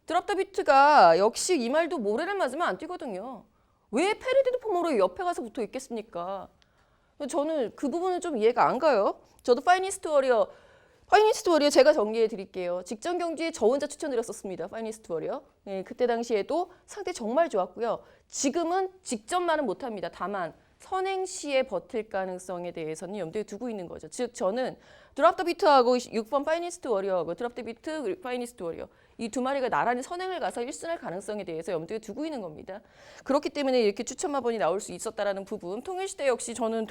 드롭 더 비트가 역시 이 말도 모래를 맞으면 안 뛰거든요. 왜 페르디도 포메로이 옆에 가서 붙어 있겠습니까? 저는 그 부분은 좀 이해가 안 가요. 저도 파이니스트 워리어 제가 정리해 드릴게요. 직전 경주에 저 혼자 추천드렸었습니다. 파이니스트 워리어. 네, 그때 당시에도 상태 정말 좋았고요. 지금은 직전만은 못합니다. 다만 선행 시에 버틸 가능성에 대해서는 염두에 두고 있는 거죠. 즉 저는 드롭 더 비트하고 6번 파이니스트 워리어하고 드롭 더 비트 파이니스트 워리어 이 두 마리가 나란히 선행을 가서 1승할 가능성에 대해서 염두에 두고 있는 겁니다. 그렇기 때문에 이렇게 추천마번이 나올 수 있었다라는 부분 통일시대 역시 저는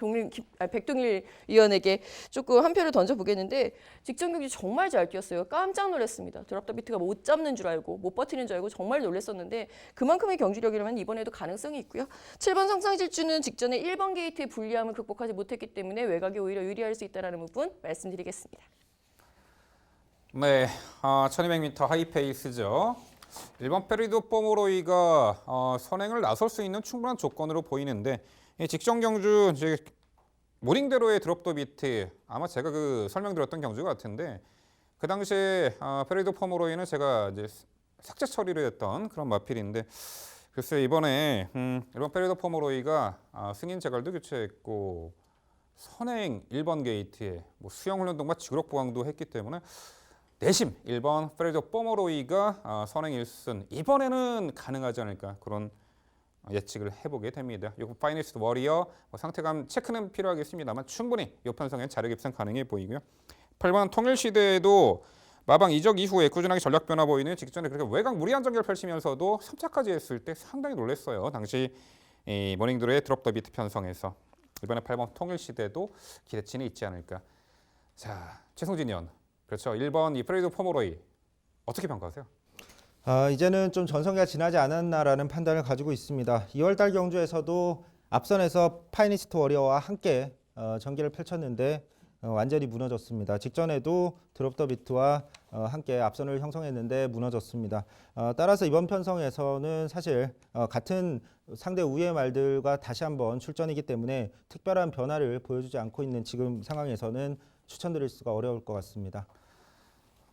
백동일 위원에게 조금 한 표를 던져보겠는데 직전 경기 정말 잘 뛰었어요. 깜짝 놀랐습니다. 드롭 더 비트가 못 잡는 줄 알고 못 버티는 줄 알고 정말 놀랐었는데 그만큼의 경주력이라면 이번에도 가능성이 있고요. 7번 성상질주는 직전에 1번 게이트의 불리함을 극복하지 못했기 때문에 외곽이 오히려 유리할 수 있다는 부분 말씀드리겠습니다. 네, 1200m 하이페이스죠. 1번 페르디도 포메로이가 선행을 나설 수 있는 충분한 조건으로 보이는데 이 직전 경주 이제 모닝대로의 드롭 더 비트 아마 제가 그 설명드렸던 경주 같은데 그 당시에 페르디도 포메로이는 제가 이제 삭제 처리를 했던 그런 마필인데 글쎄 이번에 1번 페르디도 포메로이가 승인 제갈도 교체했고 선행 1번 게이트에 뭐 수영 훈련동과 지구력 보강도 했기 때문에 내심 1번 페르디도 포메로이가 선행 1승 이번에는 가능하지 않을까 그런 예측을 해보게 됩니다. 이 파이니스트 워리어 상태감 체크는 필요하겠습니다만 충분히 이 편성엔 자력 입상 가능해 보이고요. 8번 통일시대에도 마방 이적 이후에 꾸준하게 전략 변화 보이는 직전에 그렇게 외곽 무리한 전개를 펼치면서도 3차까지 했을 때 상당히 놀랐어요. 당시 이 모닝드로의 드롭 더 비트 편성에서 이번에 8번 통일시대도 기대치는 있지 않을까. 자, 최승진 의원. 그렇죠. 1번 이 페르디도 포메로이 어떻게 평가하세요? 이제는 좀 전성기가 지나지 않았나라는 판단을 가지고 있습니다. 2월달 경주에서도 앞선에서 파이니스트 워리어와 함께 전개를 펼쳤는데 완전히 무너졌습니다. 직전에도 드롭 더 비트와 함께 앞선을 형성했는데 무너졌습니다. 따라서 이번 편성에서는 사실 같은 상대 우위의 말들과 다시 한번 출전이기 때문에 특별한 변화를 보여주지 않고 있는 지금 상황에서는 추천드릴 수가 어려울 것 같습니다.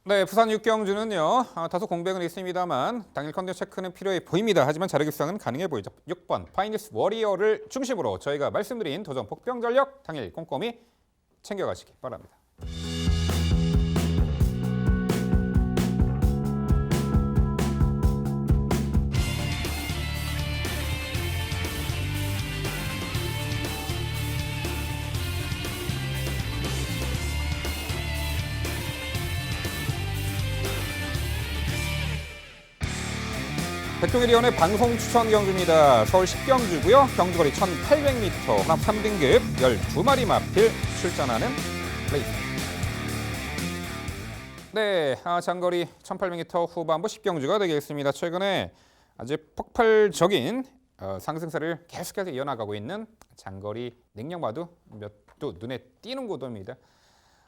네, 부산 6경주는요. 다소 공백은 있습니다만 당일 컨디션 체크는 필요해 보입니다. 하지만 자력 입상은 가능해 보이죠. 6번 파이니스트 워리어를 중심으로 저희가 말씀드린 도전 복병 전력 당일 꼼꼼히 챙겨가시기 바랍니다. 백동일위원회 방송 추천 경주입니다. 서울 10경주고요. 경주거리 1800m, 혼합 3등급 12마리 마필 출전하는 레이스. 네, 장거리 1800m 후반부 10경주가 되겠습니다. 최근에 아주 폭발적인 상승세를 계속해서 이어나가고 있는 장거리 능력마도 몇 도 눈에 띄는 구도입니다.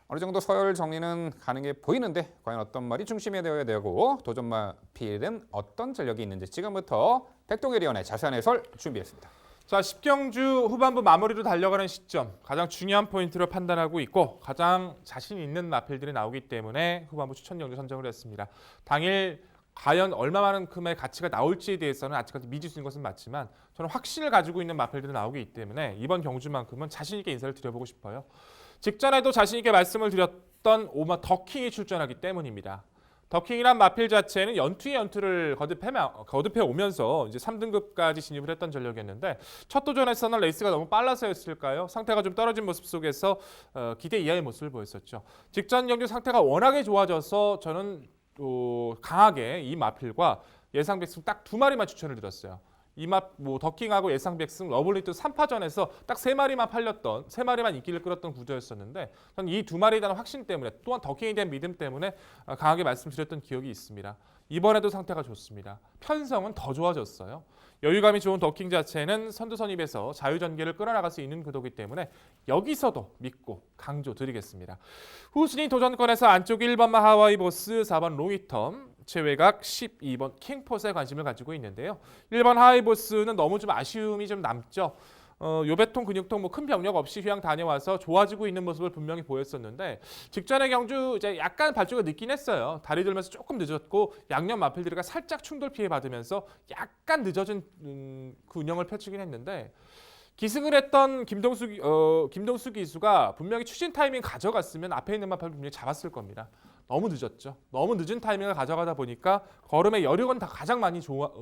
어느 정도 서열 정리는 가는 게 보이는데 과연 어떤 말이 중심에 되어야 되고 도전 마필은 어떤 전력이 있는지 지금부터 백동일위원회 자세한 해설 준비했습니다. 자, 10경주 후반부 마무리로 달려가는 시점 가장 중요한 포인트로 판단하고 있고 가장 자신 있는 마필들이 나오기 때문에 후반부 추천 경주 선정을 했습니다. 당일 과연 얼마만큼의 가치가 나올지에 대해서는 아직까지 미지수인 것은 맞지만 저는 확신을 가지고 있는 마필들이 나오기 때문에 이번 경주만큼은 자신 있게 인사를 드려보고 싶어요. 직전에도 자신 있게 말씀을 드렸던 오마 더킹이 출전하기 때문입니다. 더킹이란 마필 자체는 연투의 연투를 거듭해 오면서 이제 3등급까지 진입을 했던 전력이었는데 첫 도전에서는 레이스가 너무 빨라서였을까요? 상태가 좀 떨어진 모습 속에서 기대 이하의 모습을 보였었죠. 직전 경주 상태가 워낙에 좋아져서 저는 강하게 이 마필과 예상 백승 딱 2마리만 추천을 드렸어요. 더킹하고 예상 백승 러블리트 3파전에서 딱 3마리만 팔렸던 3마리만 인기를 끌었던 구조였었는데 저는 이 2마리에 대한 확신 때문에 또한 더킹에 대한 믿음 때문에 강하게 말씀드렸던 기억이 있습니다. 이번에도 상태가 좋습니다. 편성은 더 좋아졌어요. 여유감이 좋은 더킹 자체는 선두 선입에서 자유전개를 끌어나갈 수 있는 구도이기 때문에 여기서도 믿고 강조 드리겠습니다. 후순위 도전권에서 안쪽 1번마 하와이 보스, 4번 롱이텀, 최외곽 12번 킹포스에 관심을 가지고 있는데요. 1번 하와이 보스는 너무 좀 아쉬움이 좀 남죠. 요배통 근육통 큰 병력 없이 휴양 다녀와서 좋아지고 있는 모습을 분명히 보였었는데 직전의 경주 이제 약간 발족을 늦긴 했어요. 다리 들면서 조금 늦었고 양념 마필들이가 살짝 충돌 피해 받으면서 약간 늦어진 그 운영을 펼치긴 했는데 기승을 했던 김동수 기수가 분명히 추진 타이밍 가져갔으면 앞에 있는 마필 분명히 잡았을 겁니다. 너무 늦었죠. 너무 늦은 타이밍을 가져가다 보니까 걸음의 여력은 다 가장 많이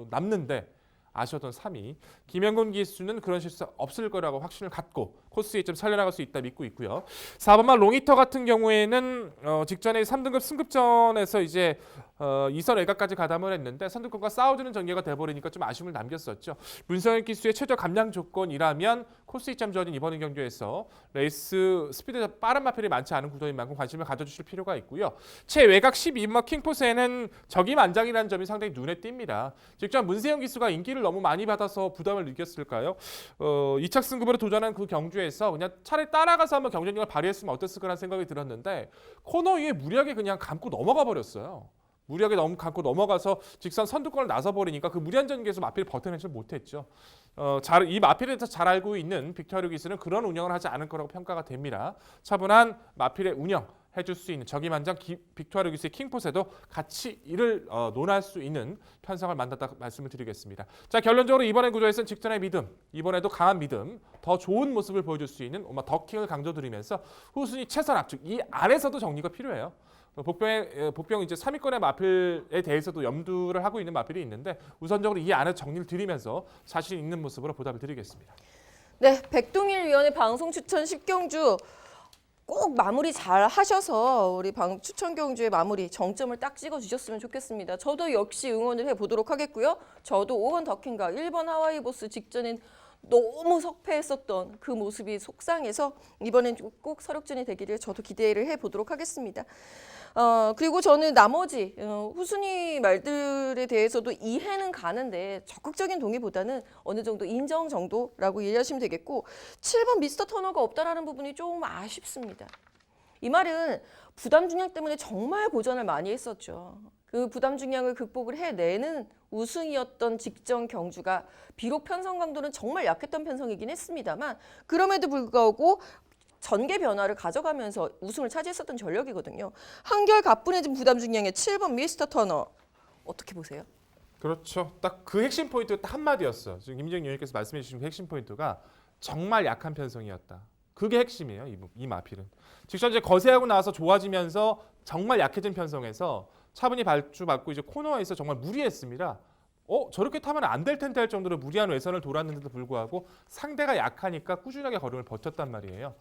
남는데 아쉬웠던 3위. 김영곤 기수는 그런 실수 없을 거라고 확신을 갖고 코스 2점 살려나갈 수 있다 믿고 있고요. 4번마 롱히터 같은 경우에는 직전에 3등급 승급전에서 이제 2선 외곽까지 가담을 했는데 선두권과 싸워주는 전개가 돼버리니까 좀 아쉬움을 남겼었죠. 문성현 기수의 최저 감량 조건이라면 코스 2점 주어진 이번 경주에서 레이스 스피드 빠른 마필이 많지 않은 구도인 만큼 관심을 가져주실 필요가 있고요. 최외곽 12번마 킹포스에는 적임안장이라는 점이 상당히 눈에 띕니다. 직전 문세영 기수가 인기를 너무 많이 받아서 부담을 느꼈을까요? 2차 승급으로 도전한 그 경주에서 그냥 차라리 따라가서 한번 경쟁력을 발휘했으면 어땠을까라는 생각이 들었는데 코너 위에 무리하게 그냥 감고 넘어가 버렸어요. 무리하게 감고 넘어가서 직선 선두권을 나서버리니까 그 무리한 전개에서 마필을 버텨내지 못했죠. 이 마필에 대해서 잘 알고 있는 빅토리아 기수는 그런 운영을 하지 않을 거라고 평가가 됩니다. 차분한 마필의 운영 해줄 수 있는 적임안장 빅토리아 기수의 킹포스에도 같이 이를 논할 수 있는 편성을 만났다 말씀을 드리겠습니다. 자, 결론적으로 이번의 구조에서는 직전의 믿음, 이번에도 강한 믿음, 더 좋은 모습을 보여줄 수 있는 더킹을 강조드리면서 후순위 최선 압축, 이 안에서도 정리가 필요해요. 복병 이제 3위권의 마필에 대해서도 염두를 하고 있는 마필이 있는데 우선적으로 이 안에 정리를 드리면서 자신 있는 모습으로 보답을 드리겠습니다. 네, 백동일위원회 방송 추천 10경주 꼭 마무리 잘 하셔서 우리 추천 경주의 마무리 정점을 딱 찍어주셨으면 좋겠습니다. 저도 역시 응원을 해보도록 하겠고요. 저도 5번 더킹과 1번 하와이 보스 직전엔 너무 석패했었던 그 모습이 속상해서 이번엔 꼭 서력전이 되기를 저도 기대를 해보도록 하겠습니다. 그리고 저는 나머지 후순위 말들에 대해서도 이해는 가는데 적극적인 동의보다는 어느 정도 인정 정도라고 이해하시면 되겠고 7번 미스터 터너가 없다라는 부분이 좀 아쉽습니다. 이 말은 부담 중량 때문에 정말 고전을 많이 했었죠. 그 부담 중량을 극복을 해내는 우승이었던 직전 경주가 비록 편성 강도는 정말 약했던 편성이긴 했습니다만 그럼에도 불구하고 전개 변화를 가져가면서 우승을 차지했었던 전력이거든요. 한결 가뿐해진 부담 중량의 7번 미스터 터너 어떻게 보세요? 그렇죠. 딱 그 핵심 포인트가 딱 한마디였어요. 지금 김정희 의원님께서 말씀해 주신 그 핵심 포인트가 정말 약한 편성이었다. 그게 핵심이에요. 이 마필은. 직전 이제 거세하고 나서 좋아지면서 정말 약해진 편성에서 차분히 발주받고 이제 코너에서 정말 무리했습니다. 저렇게 타면 안 될 텐데 할 정도로 무리한 외선을 돌았는데도 불구하고 상대가 약하니까 꾸준하게 걸음을 버텼단 말이에요.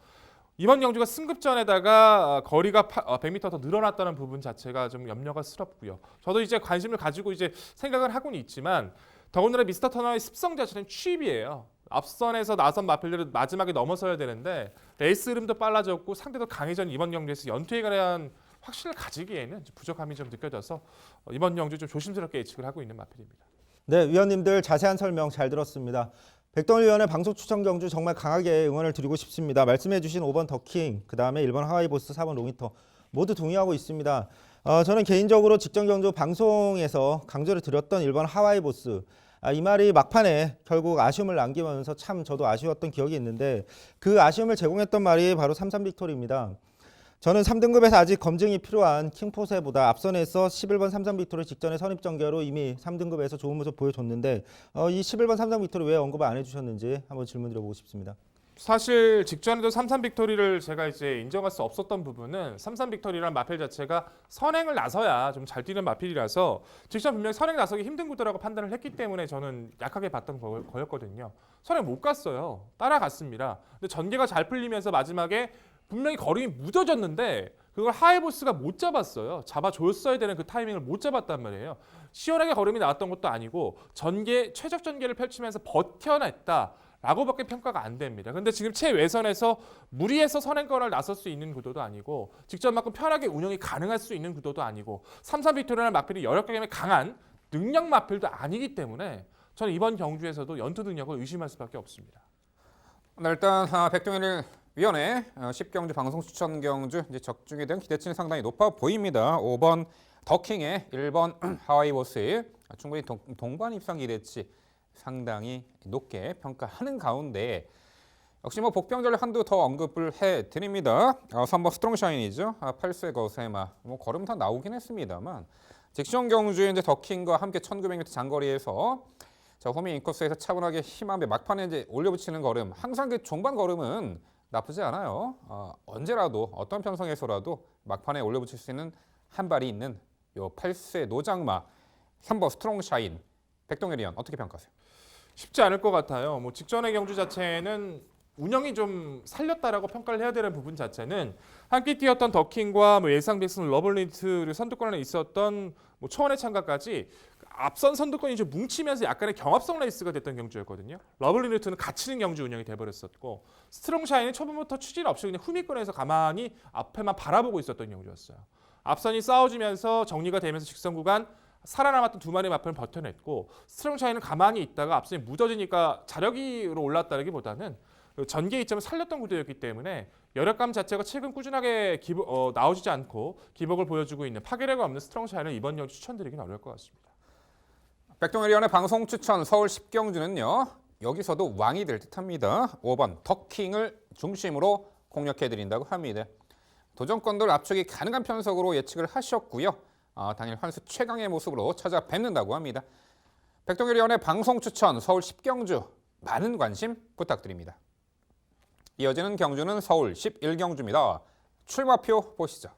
이번 경주가 승급전에다가 거리가 100m 더 늘어났다는 부분 자체가 좀 염려가스럽고요. 저도 이제 관심을 가지고 이제 생각을 하고는 있지만 더군다나 미스터 터너의 습성 자체는 취입이에요. 앞선에서 나선 마필들을 마지막에 넘어서야 되는데 레이스 흐름도 빨라졌고 상대도 강해진 이번 경주에서 연투에 관한 확신을 가지기에는 부족함이 좀 느껴져서 이번 경주 좀 조심스럽게 예측을 하고 있는 마필입니다. 네, 위원님들 자세한 설명 잘 들었습니다. 백동일 위원의 방송 추천 경주 정말 강하게 응원을 드리고 싶습니다. 말씀해주신 5번 더킹, 그 다음에 1번 하와이보스, 4번 롱히터 모두 동의하고 있습니다. 저는 개인적으로 직전 경주 방송에서 강조를 드렸던 1번 하와이보스, 이 말이 막판에 결국 아쉬움을 남기면서 참 저도 아쉬웠던 기억이 있는데 그 아쉬움을 제공했던 말이 바로 3-3 빅토리입니다. 저는 3등급에서 아직 검증이 필요한 킹포세보다 앞선에서 11번 3-3 빅토리 직전에 선입전개로 이미 3등급에서 좋은 모습 보여줬는데 이 11번 3-3 빅토리 왜 언급을 안 해주셨는지 한번 질문 드려보고 싶습니다. 사실 직전에도 3-3 빅토리를 제가 이제 인정할 수 없었던 부분은 3-3 빅토리라는 마필 자체가 선행을 나서야 좀 잘 뛰는 마필이라서 직전 분명히 선행 나서기 힘든 구도라고 판단을 했기 때문에 저는 약하게 봤던 거였거든요. 선행 못 갔어요. 따라갔습니다. 근데 전개가 잘 풀리면서 마지막에 분명히 걸음이 무뎌졌는데 그걸 하이보스가 못 잡았어요. 잡아줬어야 되는 그 타이밍을 못 잡았단 말이에요. 시원하게 걸음이 나왔던 것도 아니고 최적 전개를 펼치면서 버텨냈다라고밖에 평가가 안 됩니다. 근데 지금 최외선에서 무리해서 선행권을 나설 수 있는 구도도 아니고 직전만큼 편하게 운영이 가능할 수 있는 구도도 아니고 3-3 빅토리라는 마필이 여러 경험에 강한 능력 마필도 아니기 때문에 저는 이번 경주에서도 연투 능력을 의심할 수밖에 없습니다. 네, 일단 백동일 위원회 10경주 방송 추천 경주 이제 적중에 대한 기대치는 상당히 높아 보입니다. 5번 더킹의 1번 하와이보스 충분히 동반 입상 기대치 상당히 높게 평가하는 가운데 역시 뭐 복병전을 한두 더 언급을 해드립니다. 3번 스트롱샤인이죠. 8세 거세마 뭐 걸음 다 나오긴 했습니다만 직전 경주에 이제 더킹과 함께 1900m 장거리에서 자, 호미 인코스에서 차분하게 힘함에 막판에 이제 올려붙이는 걸음 항상 그 종반 걸음은 나쁘지 않아요. 언제라도 어떤 편성에서라도 막판에 올려붙일 수 있는 한 발이 있는 요 8세 노장마 3번 스트롱샤인 백동일 위원 어떻게 평가하세요? 쉽지 않을 것 같아요. 뭐 직전의 경주 자체는 운영이 좀 살렸다라고 평가를 해야 되는 부분 자체는 함께 뛰었던 더킹과 뭐 예상 백승 러블리트를 선두권에 있었던 뭐 초원의 참가까지 앞선 선두권이 좀 뭉치면서 약간의 경합성 레이스가 됐던 경주였거든요. 러블리트는 갇히는 경주 운영이 돼버렸었고 스트롱샤인은 초반부터 추진 없이 그냥 후미권에서 가만히 앞에만 바라보고 있었던 경주였어요. 앞선이 싸워지면서 정리가 되면서 직선 구간 살아남았던 두 마리 마필은 버텨냈고 스트롱샤인은 가만히 있다가 앞선이 무뎌지니까 자력으로 올랐다기보다는 전개 이점을 살렸던 구도였기 때문에 여력감 자체가 최근 꾸준하게 나오지 않고 기복을 보여주고 있는 파괴력이 없는 스트롱샤인을 이번 경주 추천드리긴 어려울 것 같습니다. 백동일 위원의 방송 추천 서울 10경주는요. 여기서도 왕이 될 듯합니다. 5번 더킹을 중심으로 공략해드린다고 합니다. 도전권들 압축이 가능한 편석으로 예측을 하셨고요. 당일 환수 최강의 모습으로 찾아뵙는다고 합니다. 백동일 위원의 방송 추천 서울 10경주 많은 관심 부탁드립니다. 이어지는 경주는 서울 11경주입니다. 출마표 보시죠.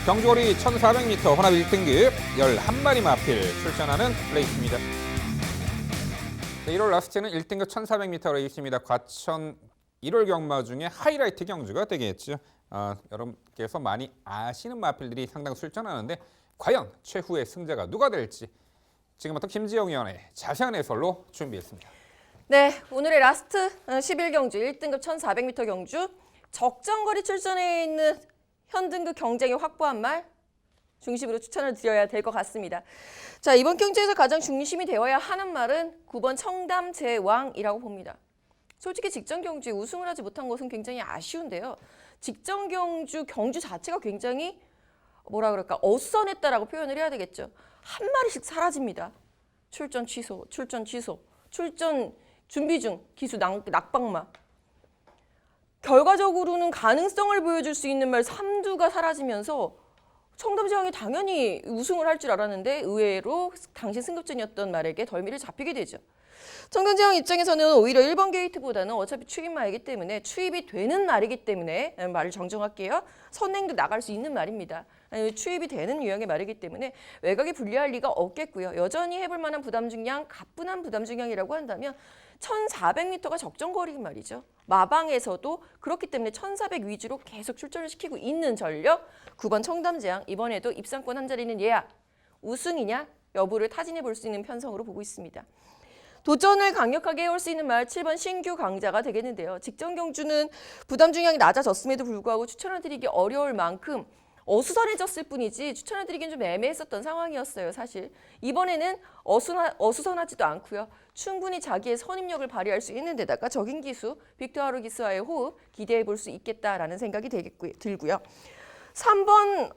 경주거리 1400m 혼합 1등급 11마리 마필 출전하는 레이스입니다. 1월 라스트는 1등급 1400m 레이스입니다. 과천 1월 경마 중에 하이라이트 경주가 되겠죠. 여러분께서 많이 아시는 마필들이 상당 출전하는데 과연 최후의 승자가 누가 될지 지금부터 김지영 위원의 자세한 해설로 준비했습니다. 네, 오늘의 라스트 11경주 1등급 1400m 경주 적정거리 출전해 있는 현등급 경쟁이 확보한 말 중심으로 추천을 드려야 될 것 같습니다. 자, 이번 경주에서 가장 중심이 되어야 하는 말은 9번 청담제왕이라고 봅니다. 솔직히 직전 경주에 우승을 하지 못한 것은 굉장히 아쉬운데요. 직전 경주 자체가 굉장히 뭐라 그럴까 어선했다라고 표현을 해야 되겠죠. 한 마리씩 사라집니다. 출전 취소, 출전 준비 중, 기수 낙방마. 결과적으로는 가능성을 보여줄 수 있는 말 3두가 사라지면서 청담제왕이 당연히 우승을 할 줄 알았는데 의외로 당시 승급전이었던 말에게 덜미를 잡히게 되죠. 청담제왕 입장에서는 오히려 1번 게이트보다는 어차피 추입말이기 때문에 추입이 되는 말이기 때문에 말을 정정할게요. 선행도 나갈 수 있는 말입니다. 추입이 되는 유형의 말이기 때문에 외곽이 불리할 리가 없겠고요. 여전히 해볼 만한 부담 중량, 가뿐한 부담 중량이라고 한다면 1400m가 적정거리인 말이죠. 마방에서도 그렇기 때문에 1400 위주로 계속 출전을 시키고 있는 전력. 9번 청담재앙 이번에도 입상권 한 자리는 얘야. 우승이냐 여부를 타진해 볼 수 있는 편성으로 보고 있습니다. 도전을 강력하게 해올 수 있는 말 7번 신규 강자가 되겠는데요. 직전 경주는 부담 중량이 낮아졌음에도 불구하고 추천을 드리기 어려울 만큼 어수선해졌을 뿐이지 추천을 드리기는 좀 애매했었던 상황이었어요. 사실 이번에는 어수선하지도 않고요. 충분히 자기의 선임력을 발휘할 수 있는 데다가 적인 기수, 빅터 하루 기수와의 호흡 기대해 볼 수 있겠다라는 생각이 들고요. 3번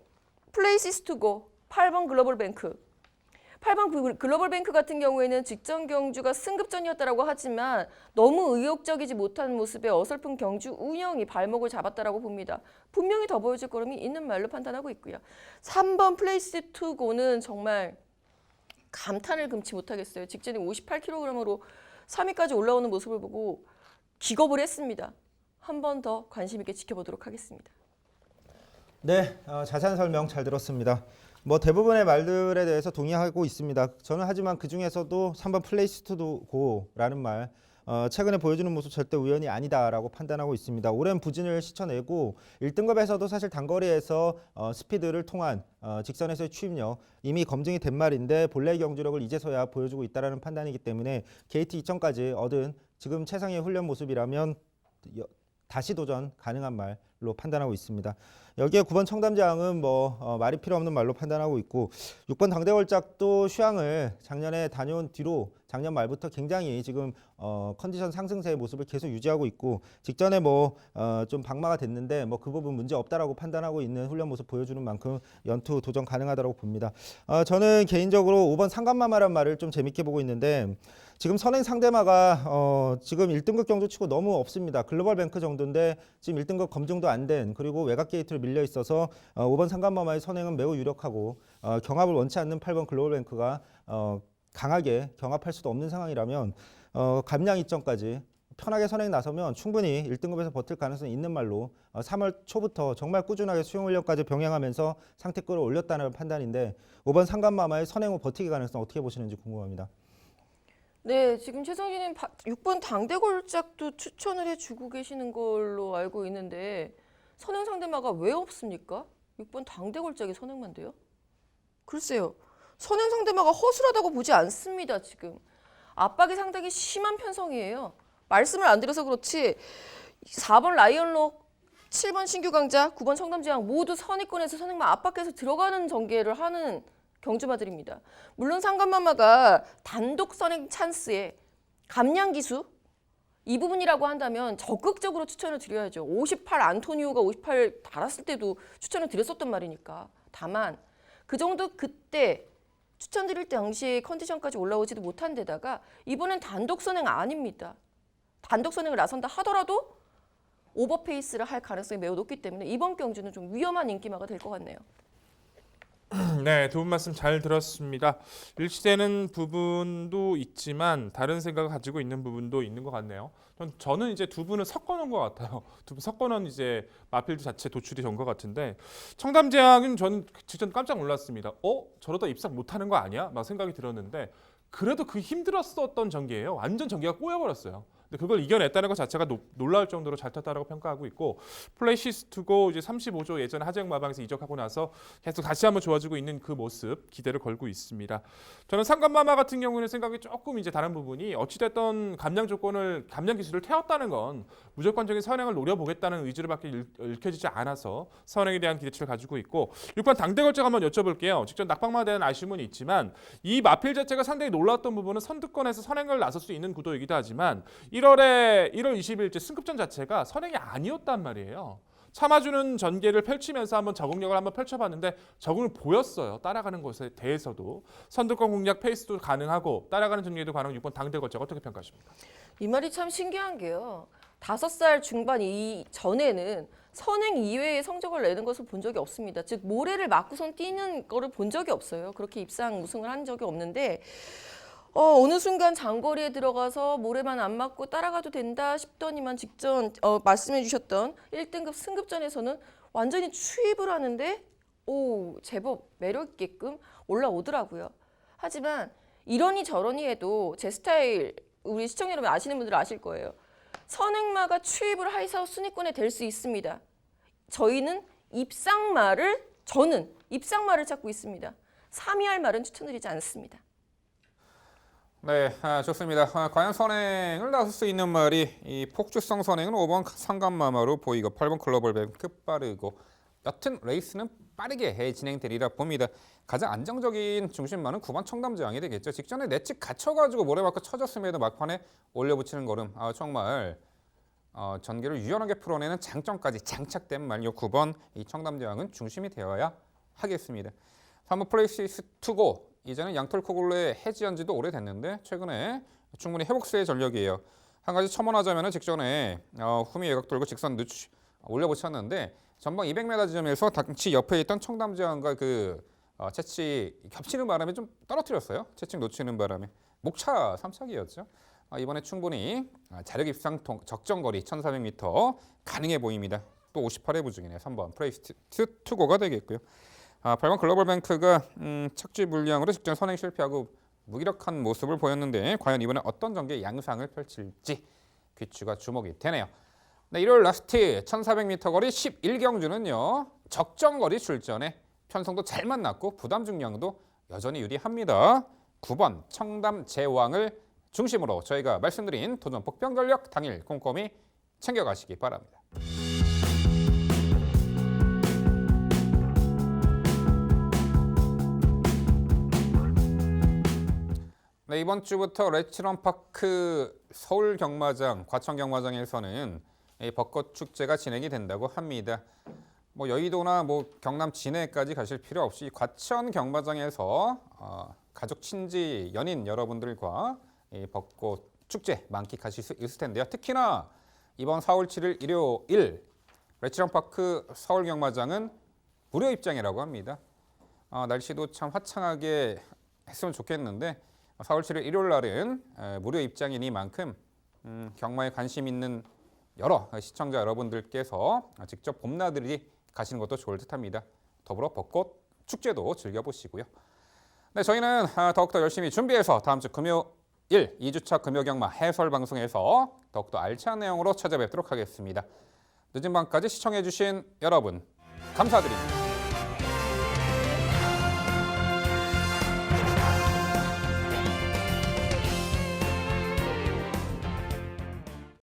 플레이시스 투고, 8번 글로벌 뱅크. 8번 글로벌 뱅크 같은 경우에는 직전 경주가 승급전이었다라고 하지만 너무 의욕적이지 못한 모습에 어설픈 경주 운영이 발목을 잡았다라고 봅니다. 분명히 더 보여줄 걸음이 있는 말로 판단하고 있고요. 3번 플레이스 투고는 정말 감탄을 금치 못하겠어요. 직전에 58kg으로 3위까지 올라오는 모습을 보고 기겁을 했습니다. 한 번 더 관심 있게 지켜보도록 하겠습니다. 네, 자세한 설명 잘 들었습니다. 뭐 대부분의 말들에 대해서 동의하고 있습니다. 저는 하지만 그 중에서도 3번 플레이스 투 고라는 말 최근에 보여주는 모습 절대 우연이 아니다라고 판단하고 있습니다. 오랜 부진을 씻어내고 1등급에서도 사실 단거리에서 스피드를 통한 직선에서의 추입력 이미 검증이 된 말인데 본래 경주력을 이제서야 보여주고 있다는 판단이기 때문에 KT 2000까지 얻은 지금 최상의 훈련 모습이라면 다시 도전 가능한 말로 판단하고 있습니다. 여기에 9번 청담재앙은 말이 필요 없는 말로 판단하고 있고 6번 당대걸작도 휴양을 작년에 다녀온 뒤로 작년 말부터 굉장히 지금 컨디션 상승세의 모습을 계속 유지하고 있고 직전에 좀 방마가 됐는데 그 부분 문제 없다라고 판단하고 있는 훈련 모습 보여주는 만큼 연투 도전 가능하다고 봅니다. 저는 개인적으로 5번 상간마마란 말을 좀 재밌게 보고 있는데 지금 선행 상대마가 지금 1등급 경주 치고 너무 없습니다. 글로벌 뱅크 정도인데 지금 1등급 검증도 안 된 그리고 외곽 게이트로 밀려 있어서 5번 상간마마의 선행은 매우 유력하고 경합을 원치 않는 8번 글로벌 뱅크가 강하게 경합할 수도 없는 상황이라면 감량 이점까지 편하게 선행 나서면 충분히 1등급에서 버틸 가능성이 있는 말로 3월 초부터 정말 꾸준하게 수용 훈련까지 병행하면서 상태 끌어올렸다는 판단인데 5번 상간마마의 선행 후 버티기 가능성 어떻게 보시는지 궁금합니다. 네, 지금 최성진님 6번 당대걸작도 추천을 해주고 계시는 걸로 알고 있는데 선행 상대마가 왜 없습니까? 6번 당대걸작이 선행만 돼요? 글쎄요. 선행 상대마가 허술하다고 보지 않습니다. 지금. 압박이 상당히 심한 편성이에요. 말씀을 안 드려서 그렇지 4번 라이언록, 7번 신규 강자, 9번 청담재앙 모두 선의권에서 선행만 압박해서 들어가는 전개를 하는 경주마들입니다. 물론 상간마마가 단독 선행 찬스에 감량 기수 이 부분이라고 한다면 적극적으로 추천을 드려야죠. 58 안토니오가 58 달았을 때도 추천을 드렸었단 말이니까. 다만 그 정도 그때 추천드릴 당시에 컨디션까지 올라오지도 못한 데다가 이번엔 단독 선행 아닙니다. 단독 선행을 나선다 하더라도 오버페이스를 할 가능성이 매우 높기 때문에 이번 경주는 좀 위험한 인기마가 될 것 같네요. 네, 두 분 말씀 잘 들었습니다. 일치되는 부분도 있지만 다른 생각을 가지고 있는 부분도 있는 것 같네요. 저는 이제 두 분을 섞어놓은 것 같아요. 두 분 섞어놓은 이제 마필드 자체 도출이 된 것 같은데 청담재앙은 저는 직전 깜짝 놀랐습니다. 저러다 입상 못하는 거 아니야? 막 생각이 들었는데 그래도 그 힘들었었던 전개예요. 완전 전개가 꼬여버렸어요. 근데 그걸 이겨냈다는 것 자체가 놀라울 정도로 잘 탔다라고 평가하고 있고 플레이시스 투고 이제 35조 예전에 하재영 마방에서 이적하고 나서 계속 다시 한번 좋아지고 있는 그 모습 기대를 걸고 있습니다. 저는 상간마마 같은 경우는 생각이 조금 이제 다른 부분이 어찌됐던 감량 기술을 태웠다는 건 무조건적인 선행을 노려보겠다는 의지로밖에 읽혀지지 않아서 선행에 대한 기대치를 가지고 있고 6번 당대걸작 한번 여쭤볼게요. 직접 낙방마에 대한 아쉬움은 있지만 이 마필 자체가 상당히 놀라웠던 부분은 선두권에서 선행을 나설 수 있는 구도이기도 하지만 1월 20일째 승급전 자체가 선행이 아니었단 말이에요. 참아주는 전개를 펼치면서 한번 적응력을 한번 펼쳐봤는데 적응을 보였어요. 따라가는 것에 대해서도 선두권 공략 페이스도 가능하고 따라가는 전개도 가능한 6번 당대걸작 어떻게 평가하십니까? 이 말이 참 신기한 게요. 5살 중반 이전에는 선행 이외의 성적을 내는 것을 본 적이 없습니다. 즉 모래를 맞고선 뛰는 거를 본 적이 없어요. 그렇게 입상 우승을 한 적이 없는데 어느 순간 장거리에 들어가서 모래만 안 맞고 따라가도 된다 싶더니만 직전 말씀해 주셨던 1등급 승급전에서는 완전히 추입을 하는데 제법 매력 있게끔 올라오더라고요. 하지만 이러니 저러니 해도 제 스타일 우리 시청자 여러분 아시는 분들은 아실 거예요. 선행마가 추입을 해서 순위권에 될 수 있습니다. 저는 입상마를 찾고 있습니다. 3위할 말은 추천드리지 않습니다. 네, 좋습니다. 과연 선행을 나설 수 있는 말이 이 폭주성 선행은 5번 상감마마로 보이고 8번 글로벌뱅크 빠르고 여튼 레이스는 빠르게 진행되리라 봅니다. 가장 안정적인 중심마는 9번 청담저항이 되겠죠. 직전에 내측 갇혀가지고 모래맞고 쳐졌음에도 막판에 올려붙이는 걸음 정말 전개를 유연하게 풀어내는 장점까지 장착된 말요 9번 이 청담저항은 중심이 되어야 하겠습니다. 3번 플레이시스 투고 이제는 양털코글로의 해지한 지도 오래됐는데 최근에 충분히 회복세의 전력이에요. 한 가지 첨언하자면 직전에 후미 외곽 돌고 직선 늦추 올려붙였는데 전방 200m 지점에서 당치 옆에 있던 청담저항과 그 채치 겹치는 바람에 좀 떨어뜨렸어요. 채찍 놓치는 바람에 목차 3착이었죠. 이번에 충분히 자력 입상 적정거리 1400m 가능해 보입니다. 또 58회 부중이네. 3번 플레이스 투고가 되겠고요. 8번 글로벌뱅크가 착지 물량으로 직전 선행 실패하고 무기력한 모습을 보였는데 과연 이번에 어떤 전개 양상을 펼칠지 귀추가 주목이 되네요. 네, 일요일 라스트 1400m 거리 11경주는요. 적정거리 출전에 편성도 잘 만났고 부담 중량도 여전히 유리합니다. 9번 청담 제왕을 중심으로 저희가 말씀드린 도전 복병 전력 당일 꼼꼼히 챙겨가시기 바랍니다. 네, 이번 주부터 레츠런파크 서울 경마장, 과천 경마장에서는 벚꽃 축제가 진행이 된다고 합니다. 뭐 여의도나 뭐 경남 진해까지 가실 필요 없이 과천 경마장에서 가족, 친지, 연인 여러분들과 벚꽃 축제 만끽하실 수 있을 텐데요. 특히나 이번 4월 7일 일요일 레츠런파크 서울 경마장은 무료 입장이라고 합니다. 날씨도 참 화창하게 했으면 좋겠는데 4월 7일 일요일 날은 무료 입장이니만큼 경마에 관심 있는 여러 시청자 여러분들께서 직접 봄나들이 가시는 것도 좋을 듯합니다. 더불어 벚꽃 축제도 즐겨보시고요. 네, 저희는 더욱더 열심히 준비해서 다음 주 금요일 2주차 금요경마 해설 방송에서 더욱더 알찬 내용으로 찾아뵙도록 하겠습니다. 늦은 밤까지 시청해주신 여러분 감사드립니다.